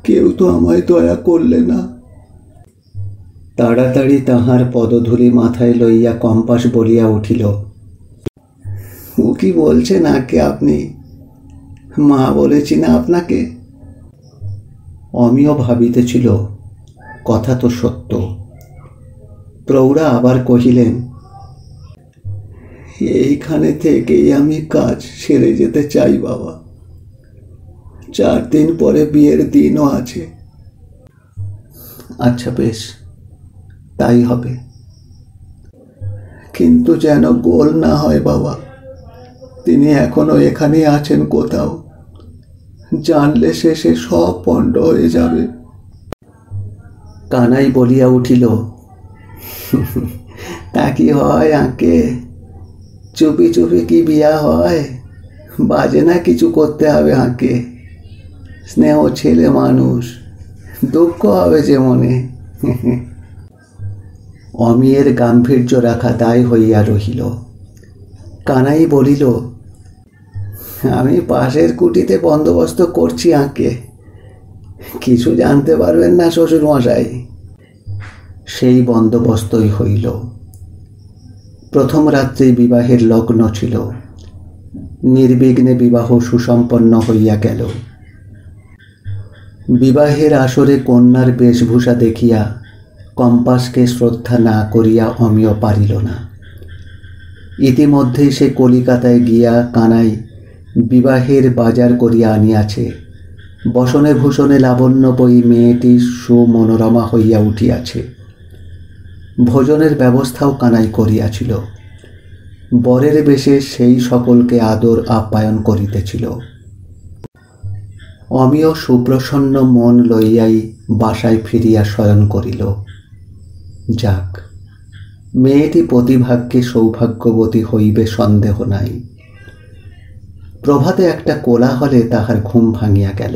কেউ তো আমায় দয়া করলে না। তাড়াতাড়ি তাহার পদধূলি মাথায় লইয়া কম্পাস বলিয়া উঠিল, ও কি বলছেন আগে আপনি? মা বলেছি না আপনাকে? অমিয় ভাবিতেছিল, কথা তো সত্য। প্রৌঢ়া আবার কহিলেন, এইখানে থেকেই আমি কাজ সেরে যেতে চাই বাবা। 4 দিন পরে বিয়ের দিনও আছে। আচ্ছা বেশ, তাই হবে, কিন্তু যেন গোল না হয় বাবা। তিনি এখনো এখানে আছেন কোথাও, জানলে শেষে সব পণ্ড হয়ে যাবে। কানাই বলিয়া উঠিল, তা কি হয় আঁকে? চুপি চুপি কি বিয়া হয়? বাজে না কিছু করতে হবে আঁকে। স্নেহ ছেলে মানুষ, দুঃখ হবে যে মনে। অমিয়ের গাম্ভীর্য রাখা দায় হইয়া রহিল। কানাই বলিল, আমি পাশের কুটিতে বন্দোবস্ত করছি আঁকে, কিছু জানতে পারবেন না শ্বশুর মশাই। সেই বন্দোবস্তই হইল। প্রথম রাত্রেই বিবাহের লগ্ন ছিল। নির্বিঘ্নে বিবাহ সুসম্পন্ন হইয়া গেল। বিবাহের আসরে কন্যার বেশভূষা দেখিয়া কম্পাসকে শ্রদ্ধা না করিয়া অমিয় পারিল না। ইতিমধ্যেই সে কলিকাতায় গিয়া কানাই বিবাহের বাজার করিয়া আনিয়াছে। বসনে ভূষণে লাবণ্যময়ী মেয়েটি সুমনোরমা হইয়া উঠিয়াছে। ভোজনের ব্যবস্থাও কানাই করিয়াছিল। বরের বেশে সেই সকলকে আদর আপ্যায়ন করিতেছিল। অমিয় সুপ্রসন্ন মন লইয়াই বাসায় ফিরিয়া শয়ন করিল। যাক, মেয়েটি প্রতিভাগ্যে সৌভাগ্যবতী হইবে সন্দেহ নাই। প্রভাতে একটা কোলাহলে তাহার ঘুম ভাঙিয়া গেল।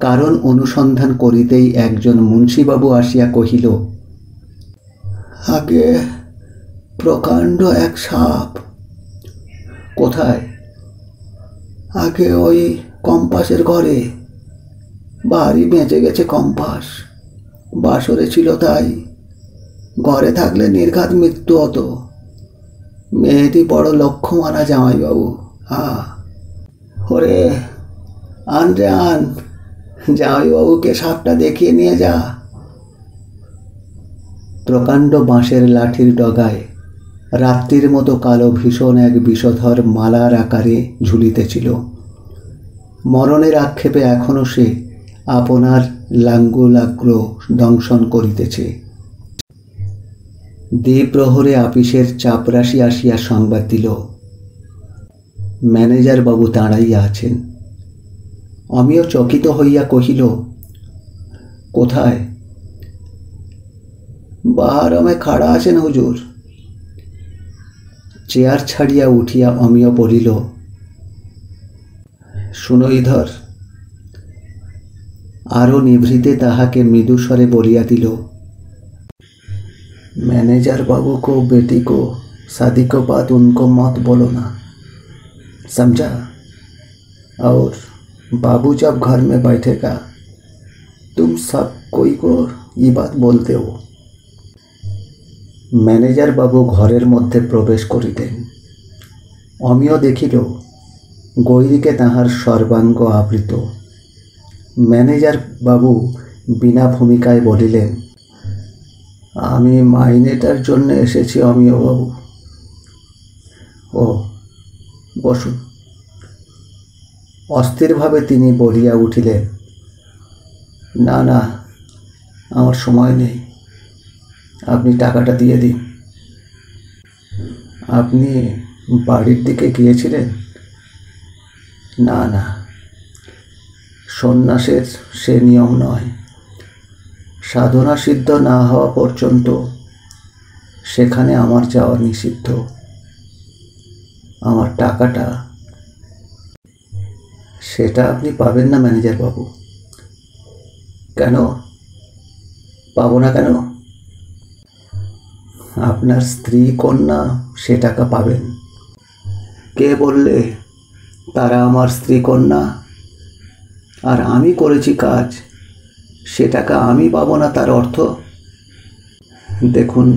কারণ অনুসন্ধান করিতেই একজন মুন্সিবাবু আসিয়া কহিল, আগে প্রকাণ্ড এক সাপ। কোথায়? আগে ওই কম্পাসের ঘরে। ভারী বেঁচে গেছে কম্পাস, বাসরে ছিল তাই। ঘরে থাকলে নির্ঘাত মৃত্যু হতো। মেয়েটি বড় লক্ষ্য মানা জামাইবাবু। ওরে আন রে আন, জামাইবাবুকে সাপটা দেখিয়ে নিয়ে যা। প্রকাণ্ড বাঁশের লাঠির ডগায় রাত্রির মতো কালো ভীষণ এক বিষধর মালার আকারে ঝুলিতেছিল। মরণের আক্ষেপে এখনো সে আপনার লাঙ্গুলাগ্র দংশন করিতেছে। দ্বিপ্রহরে আপিসের চাপরাশি আসিয়া সংবাদ দিল, ম্যানেজার বাবু দাঁড়াইয়া আছেন। আমিও চকিত হইয়া কহিল, কোথায়? বাহারমে খাড়া আছেন হুজুর। চেয়ার ছাড়িয়া উঠিয়া অমিয় বলিল, শুনো ইধর। আরও নিভৃতে তাহাকে মৃদুস্বরে বলিয়া দিল, मैनेजर बाबू को बेटी को शादी के बाद उनको मत बोलो ना, समझा? और बाबू जब घर में बैठेगा तुम सब कोई को ये बात बोलते हो। मैनेजर बाबू घरेर मध्य प्रवेश करितेन। अमियो देखिल গৈরিকে তাহার সর্বাঙ্গ आवृत। मैनेजर बाबू बिना भूमिकाय বলিলেন, আমি মাইনেটার জন্য এসেছি অমিয় বাবু। ও বসুন। অস্থিরভাবে তিনি বলিয়া উঠিলেন, না না, আমার সময় নেই, আপনি টাকাটা দিয়ে দিন। আপনি বাড়ির দিকে গিয়েছিলেন? না না, সন্ন্যাসের সে নিয়ম নয়। সাধনা সিদ্ধ না হওয়া পর্যন্ত সেখানে আমার যাওয়া নিষিদ্ধ। আমার টাকাটা সেটা আপনি পাবেন না ম্যানেজার বাবু। কেন পাবো না? কেন? আপনার স্ত্রী কন্যা সে টাকা পাবেন। কে বললে তারা আমার স্ত্রী কন্যা? আর আমি করেছি কাজ, সে টাকা আমি পাবো না তার অর্থ? দেখুন,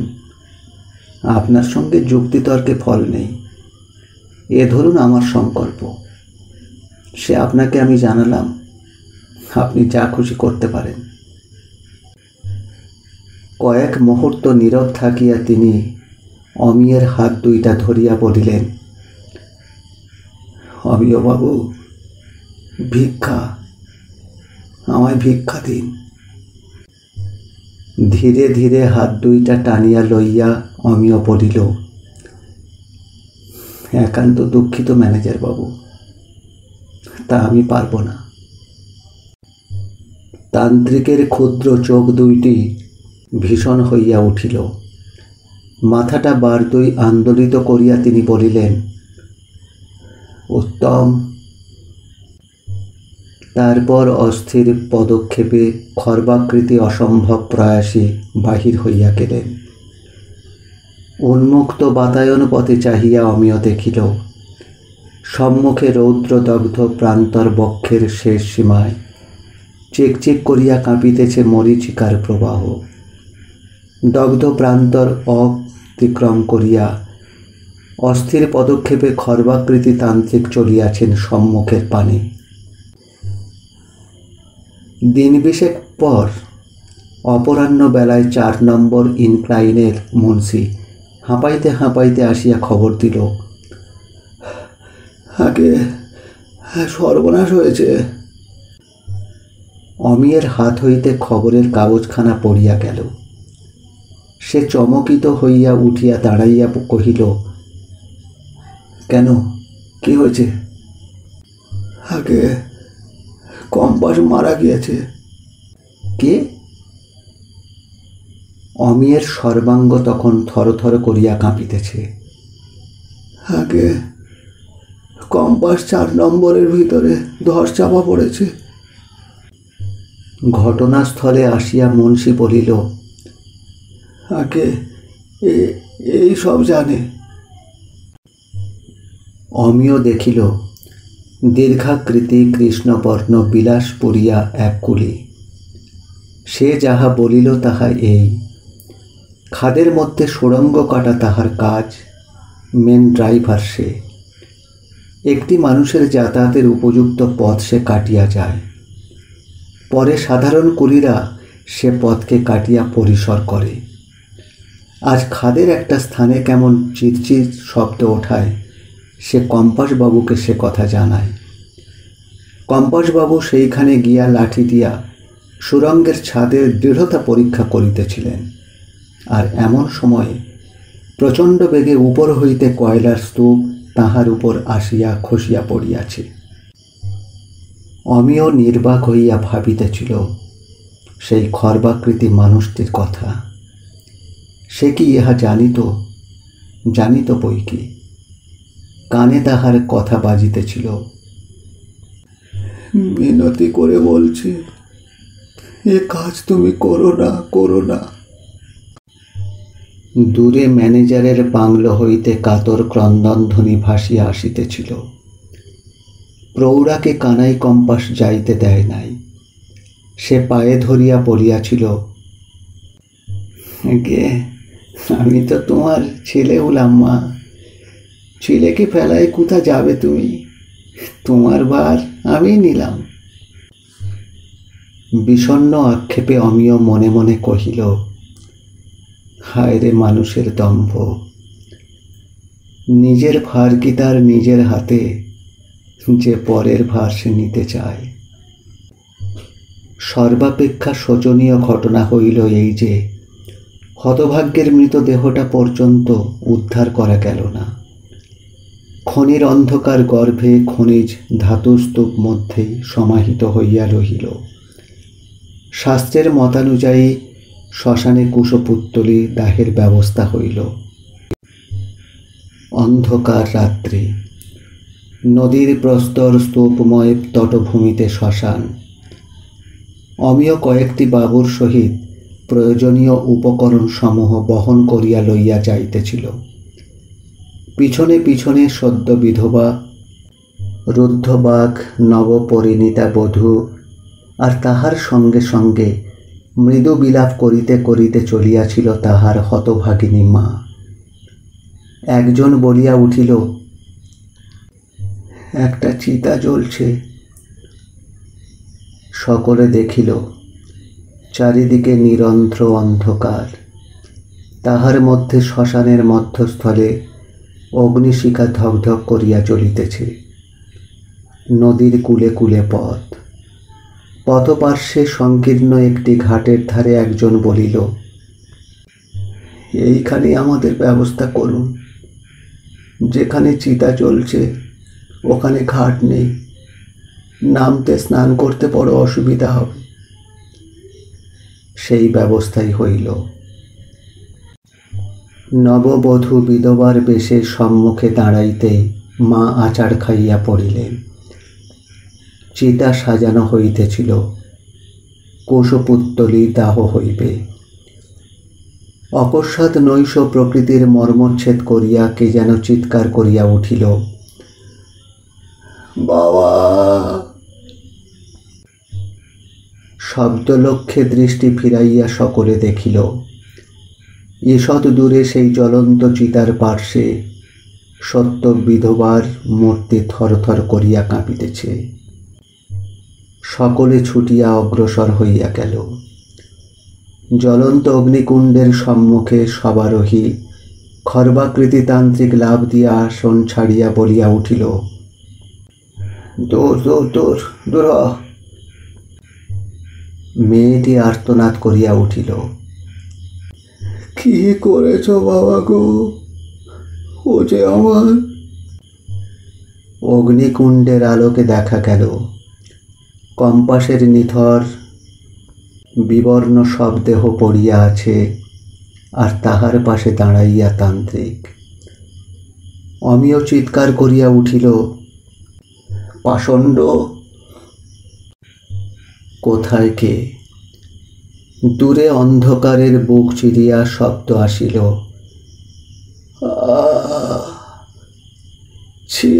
আপনার সঙ্গে যুক্তিতর্কে ফল নেই। এ ধরুন আমার সংকল্প, সে আপনাকে আমি জানালাম, আপনি যা খুশি করতে পারেন। কয়েক মুহূর্ত নীরব থাকিয়া তিনি অমিয়ের হাত দুইটা ধরিয়া বলিলেন, অমিয় বাবু, ভিক্ষা, আমায় ভিক্ষা দিন। ধীরে ধীরে হাত দুইটা টানিয়া লইয়া অমিয় বলিল, একান্ত দুঃখিত ম্যানেজার বাবু, তা আমি পারবো না। তান্ত্রিকের ক্ষুদ্র চোখ দুইটি ভীষণ হইয়া উঠিল। মাথাটা বারদই আন্দোলিত করিয়া তিনি বলিলেন, উত্তম। তারপর অস্থির পদক্ষেপে খর্বাকৃতি অসম্ভব প্রয়াসী বাহির হইয়া গেলেন। উন্মুক্ত বাতায়ন পথে চাহিয়া অমিয় দেখিল, সম্মুখে রৌদ্রদগ্ধ প্রান্তর বক্ষের শেষ সীমায় চিকচিক করিয়া কাঁপিতেছে মরীচিকার প্রবাহ। দগ্ধ প্রান্তর অতিক্রম করিয়া অস্থির পদক্ষেপে খর্বাকৃতি তান্ত্রিক চলিয়াছেন সম্মুখের পানে। দিন বিশেক পর অপরাহ্ন বেলায় 4 নম্বর ইনক্লাইনের মুন্সি হাঁপাইতে হাঁপাইতে আসিয়া খবর দিল, আগে সর্বনাশ হয়েছে। অমিয়ের হাত হইতে খবরের কাগজখানা পড়িয়া গেল। সে চমকিত হইয়া উঠিয়া দাঁড়াইয়া কহিল, কেন, কি হয়েছে? আগে কম্পাস মারা গিয়েছে। কে? অমিয়ের সর্বাঙ্গ তখন থরথর করিয়া কাঁপিতেছে। আগে কম্পাস 4 নম্বরের ভিতরে ধস চাপা পড়েছে। ঘটনাস্থলে আসিয়া মুন্সি বলিল, আগে এই সব জানে। অমিয় দেখিল দীর্ঘাকৃতি কৃষ্ণবর্ণ বিলাস পড়িয়া এক কুলি। সে যাহা বলিল তাহা এই, খাদের মধ্যে সুড়ঙ্গ কাটা তাহার কাজ, মেন ড্রাইভার সে। একটি মানুষের যাতায়াতের উপযুক্ত পথ সে কাটিয়া যায়, পরে সাধারণ কুলিরা সে পথকে কাটিয়া পরিসর করে। আজ খাদের একটা স্থানে কেমন চিরচির শব্দ ওঠায়, সে কম্পাসবাবুকে সে কথা জানায়। কম্পাসবাবু সেইখানে গিয়া লাঠি দিয়া সুড়ঙ্গের ছাদের দৃঢ়তা পরীক্ষা করিতেছিলেন। আর এমন সময়ে প্রচণ্ড বেগে উপর হইতে কয়লার স্তূপ তাহার উপর আসিয়া খসিয়া পড়িয়াছে। অমিয় নির্বাক হইয়া ভাবিতেছিল সেই খর্বাকৃতি মানুষটির কথা। সে কি ইহা জানিত বই কি? কানে তাহার কথা বাজিতেছিল। মিনতি করে বলছি, এ কাজ তুমি করো না। দূরে ম্যানেজারের বাংলো হইতে কাতর ক্রন্দনধ্বনি ভাসিয়া আসিতেছিল। প্রৌঢ়াকে কানাই কম্পাস যাইতে দেয় নাই। সে পায়ে ধরিয়া বলিয়াছিল, গে আমি তো তোমার ছেলে হলাম মা, ছেলেকে ফেলায় কোথা যাবে তুমি? তোমার ভার আমি নিলাম। বিষণ্ণ আক্ষেপে অমিয় মনে মনে কহিল, হায় রে মানুষের দম্ভ! নিজের ভার কি তার নিজের হাতে, যে পরের ভার সে নিতে চায়। সর্বাপেক্ষা শোচনীয় ঘটনা হইল এই যে হতভাগ্যের মৃতদেহটা পর্যন্ত উদ্ধার করা গেল না। খনির অন্ধকার গর্ভে খনিজ ধাতুস্তূপ মধ্যেই সমাহিত হইয়া রহিল। শাস্ত্রের মতানুযায়ী শ্মশানে কুশপুত্তলী দাহের ব্যবস্থা হইল। অন্ধকার রাত্রি, নদীর প্রস্তর স্তূপময় তটভূমিতে শ্মশান। অমিয় কয়েকটি বাবুর সহিত প্রয়োজনীয় উপকরণ সমূহ বহন করিয়া লইয়া যাইতেছিল। পিছনে পিছনে সদ্য বিধবা, রুদ্ধবাঘ নবপরিণীতা বধূ, আর তাহার সঙ্গে সঙ্গে মৃদু বিলাপ করিতে করিতে চলিয়াছিল তাহার হতভাগিনী মা। একজন বলিয়া উঠিল, একটা চিতা জ্বলছে। সকলে দেখিল চারিদিকে নিরন্ধ্র অন্ধকার। তাহার মধ্যে শ্মশানের মধ্যস্থলে অগ্নিশিখা ধকধক করিয়া চলিতেছে। নদীর কূলে কূলে পথ। পথপার্শ্বে সংকীর্ণ একটি ঘাটের ধারে একজন বলিল, এইখানে আমাদের ব্যবস্থা করুন। যেখানে চিতা জ্বলছে ওখানে ঘাট নেই, নামতে স্নান করতে বড় অসুবিধা হবে। সেই ব্যবস্থাই হইল। নববধূ বিধবার বেশে সম্মুখে দাঁড়াইতেই মা আচার খাইয়া পড়িলেন। চিতা সাজানো হইতেছিল, কুশপুত্তলী দাহ হইবে। অকস্মাৎ নৈশ প্রকৃতির মর্মচ্ছেদ করিয়া কে যেন চিৎকার করিয়া উঠিল, বাবা! শব্দলক্ষ্যে দৃষ্টি ফিরাইয়া সকলে দেখিল, ঈষৎ দূরে সেই জ্বলন্ত চিতার পার্শ্বে সত্য বিধবার মূর্তি থরথর করিয়া কাঁপিতেছে। সকলে ছুটিয়া অগ্রসর হইয়া গেল। জ্বলন্ত অগ্নিকুণ্ডের সম্মুখে সবারোহী খর্বাকৃতি তান্ত্রিক লাভ দিয়া আসন ছাড়িয়া বলিয়া উঠিল, দূর দূর দূর দূর। মেয়েটি আর্তনাদ করিয়া উঠিল, কি করেছ বাবা গো? ও যে আমার। অগ্নিকুণ্ডের আলোকে দেখা গেল কম্পাসের নিথর বিবর্ণ শবদেহ পড়িয়া আছে আর তাহার পাশে দাঁড়াইয়া তান্ত্রিক। অমিয় চিৎকার করিয়া উঠিল, পাষণ্ড! কোথায় কে? দূরে অন্ধকারের বুক চিরিয়া শব্দ আসিল, ছি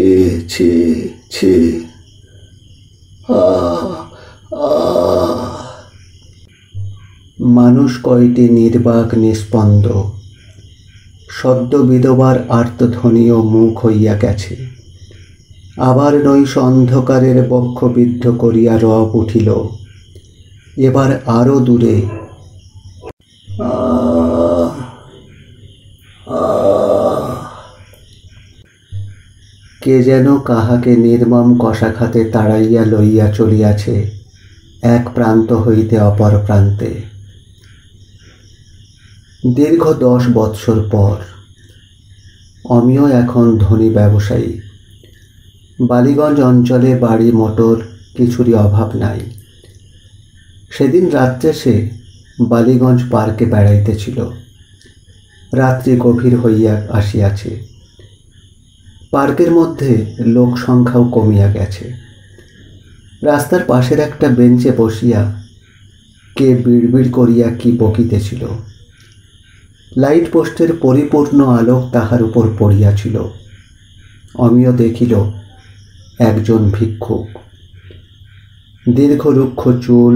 ছি ছি, মানুষ কয়টি নির্বাক নিস্পন্দ, সদ্য বিধবার আর্তধ্বনিও মুখ হইয়া গেছে। আবার নৈশ অন্ধকারের বক্ষবিদ্ধ করিয়া রব উঠিল, এবার আরো দূরে, কে যেন কাহাকে নির্মম কষাঘাতে তাড়াইয়া লইয়া চলিয়াছে এক প্রান্ত হইতে অপর প্রান্তে। দীর্ঘ 10 বৎসর পর অমিয় এখন ধনী ব্যবসায়ী। বালিগঞ্জ অঞ্চলে বাড়ি মোটর কিছুরই অভাব নাই। সেদিন রাত্রে সে বালিগঞ্জ পার্কে বেড়াইতেছিল। রাত্রি গভীর হইয়া আসিয়াছে। পার্কের মধ্যে লোক সংখ্যাও কমিয়া গেছে। রাস্তার পাশের একটা বেঞ্চে বসিয়া কে বিড়বিড় করিয়া কি বকিতেছিল। লাইট পোস্টের পরিপূর্ণ আলোক তাহার উপর পড়িয়াছিল। অমিয় দেখিল একজন ভিক্ষুক। দীর্ঘ রুক্ষ চুল,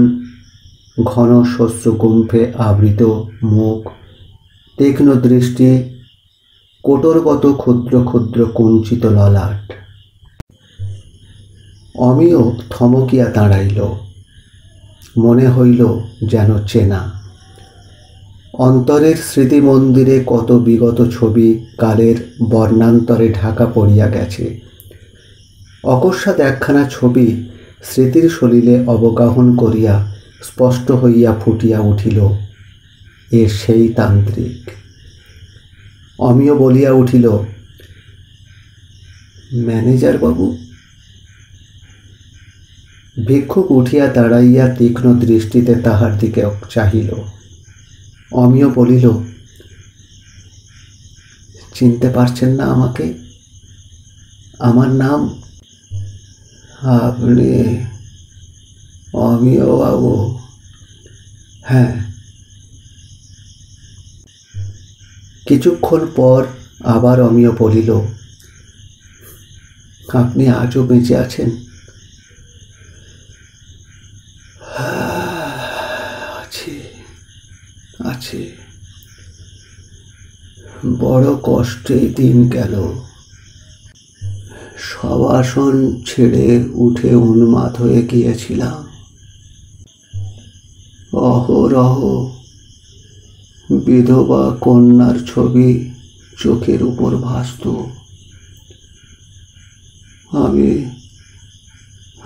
ঘন শস্য গুম্ফে আবৃত মুখ, তীক্ষ্ণ দৃষ্টি, কোটরগত ক্ষুদ্র ক্ষুদ্র কুঞ্চিত ললাট। অমিয় থমকিয়া দাঁড়াইল। মনে হইল যেন চেনা। অন্তরের স্মৃতি মন্দিরে কত বিগত ছবি কালের বর্ণান্তরে ঢাকা পড়িয়া গেছে। অকস্মাৎ একখানা ছবি স্মৃতির সলিলে অবগাহন করিয়া স্পষ্ট হইয়া ফুটিয়া উঠিল, এ সেই তান্ত্রিক। অমিয় বলিয়া উঠিল, ম্যানেজার বাবু? ভিক্ষুক উঠিয়া দাঁড়াইয়া তীক্ষ্ণ দৃষ্টিতে তাহার দিকে চাহিল। অমিয় বলিল, চিনতে পারছেন না আমাকে? আমার নাম? আপনি অমিয় বাবু? হ্যাঁ। কিছুক্ষণ পর আবার অমিয় বলিল, আপনি আজও বেঁচে আছেন? আছি আছি, বড় কষ্টে দিন গেল। সব আসন ছেড়ে উঠে উন্মাদ হয়ে গিয়েছিলাম। অহরহ বিধবা কন্যার ছবি চোখের উপর ভাসত।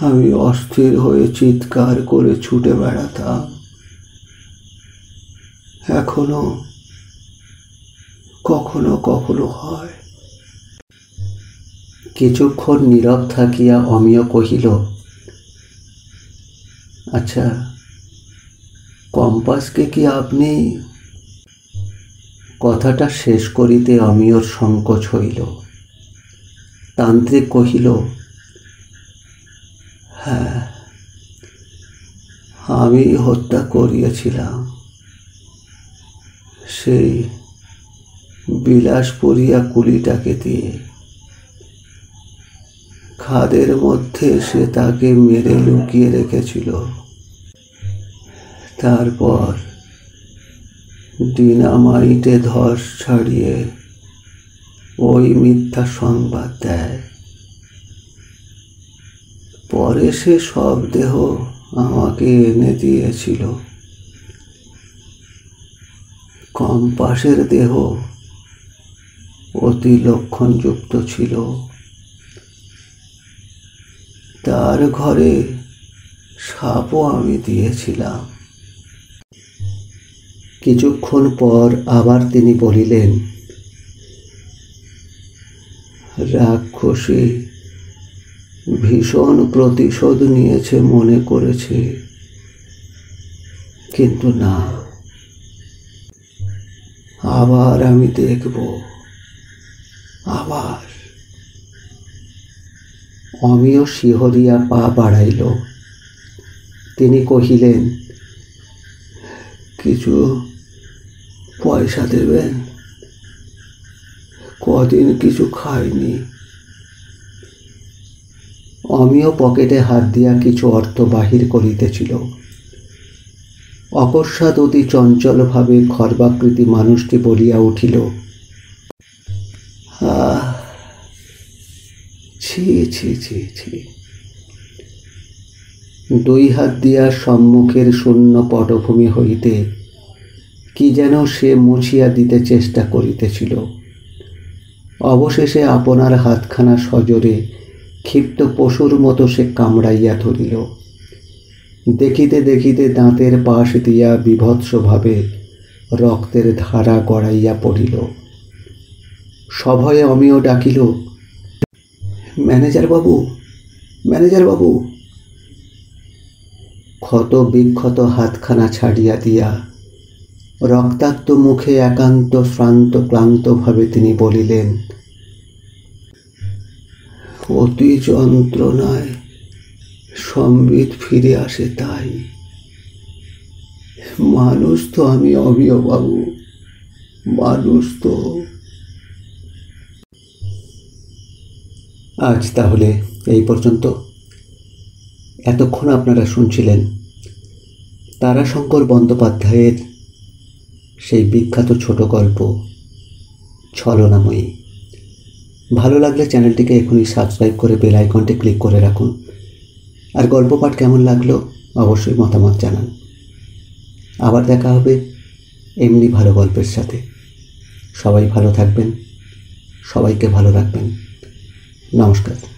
আমি অস্থির হয়ে চিৎকার করে ছুটে বেড়াতাম। এখনো কখনো কখনো হয়। কিছুক্ষণ নীরব থাকিয়া অমিয় কহিল, আচ্ছা, কম্পাসকে কি আপনি? কথাটা শেষ করিতে অমিয়র সংকোচ হইল। তান্ত্রিক কহিল, হ্যাঁ, আমি হত্যা করিয়েছিলাম। সেই বিলাসপুরিয়া কুলিটাকে দিয়ে। খাদের মধ্যে সে তাকে মেরে লুকিয়ে রেখেছিল। তারপর ডিনামাইটে ধস ছাড়িয়ে ওই মিথ্যা সংবাদ দেয়। পরে সে সব দেহ আমাকে এনে দিয়েছিল। কম্পাসের দেহ অতি লক্ষণযুক্ত ছিল। তার ঘরে সাপও আমি দিয়েছিলাম। কিছুক্ষণ পর আবার তিনি বলিলেন, রাক্ষসী ভীষণ প্রতিশোধ নিয়েছে মনে করেছে, কিন্তু না, আবার আমি দেখব, আবার। অমিয় শিহরিয়া পা বাড়াইল। তিনি কহিলেন, কিছু পয়সা দেবেন? কদিন কিছু খাইনি। অমিয় পকেটে হাত দিয়া কিছু অর্থ বাহির করিতেছিল। অকস্মাৎ অতি চঞ্চলভাবে খর্বাকৃতি মানুষটি বলিয়া উঠিল, ছি ছি ছি ছি। দুই হাত দিয়া সম্মুখের শূন্য পটভূমি হইতে কি যেন সে মুছিয়া দিতে চেষ্টা করিতেছিল। অবশেষে আপনার হাতখানা সজোরে ক্ষিপ্ত পশুর মতো সে কামড়াইয়া ধরিল। দেখিতে দেখিতে দাঁতের পাশ দিয়া বীভৎসভাবে রক্তের ধারা গড়াইয়া পড়িল। সভয়ে অমিয় ডাকিল, ম্যানেজার বাবু, ম্যানেজার বাবু। ক্ষত বিক্ষত হাতখানা ছাড়িয়া দিয়া রক্তাক্ত মুখে একান্ত শ্রান্ত ক্লান্তভাবে তিনি বলিলেন, অতি যন্ত্রণায় সম্বিত ফিরে আসে, তাই। মানুষ তো আমি অমিয় বাবু, মানুষ তো। আজ তাহলে এই পর্যন্ত। এতক্ষণ আপনারা শুনছিলেন তারাশঙ্কর বন্দ্যোপাধ্যায়ের সেই বিখ্যাত ছোট গল্প ছলনাময়ী। ভালো লাগলে চ্যানেলটিকে এখনই সাবস্ক্রাইব করে বেল আইকনটি ক্লিক করে রাখুন। আর গল্প পাঠ কেমন লাগলো অবশ্যই মতামত জানান। আবার দেখা হবে এমনি ভালো গল্পের সাথে। সবাই ভালো থাকবেন, সবাইকে ভালো রাখবেন। নমস্কার।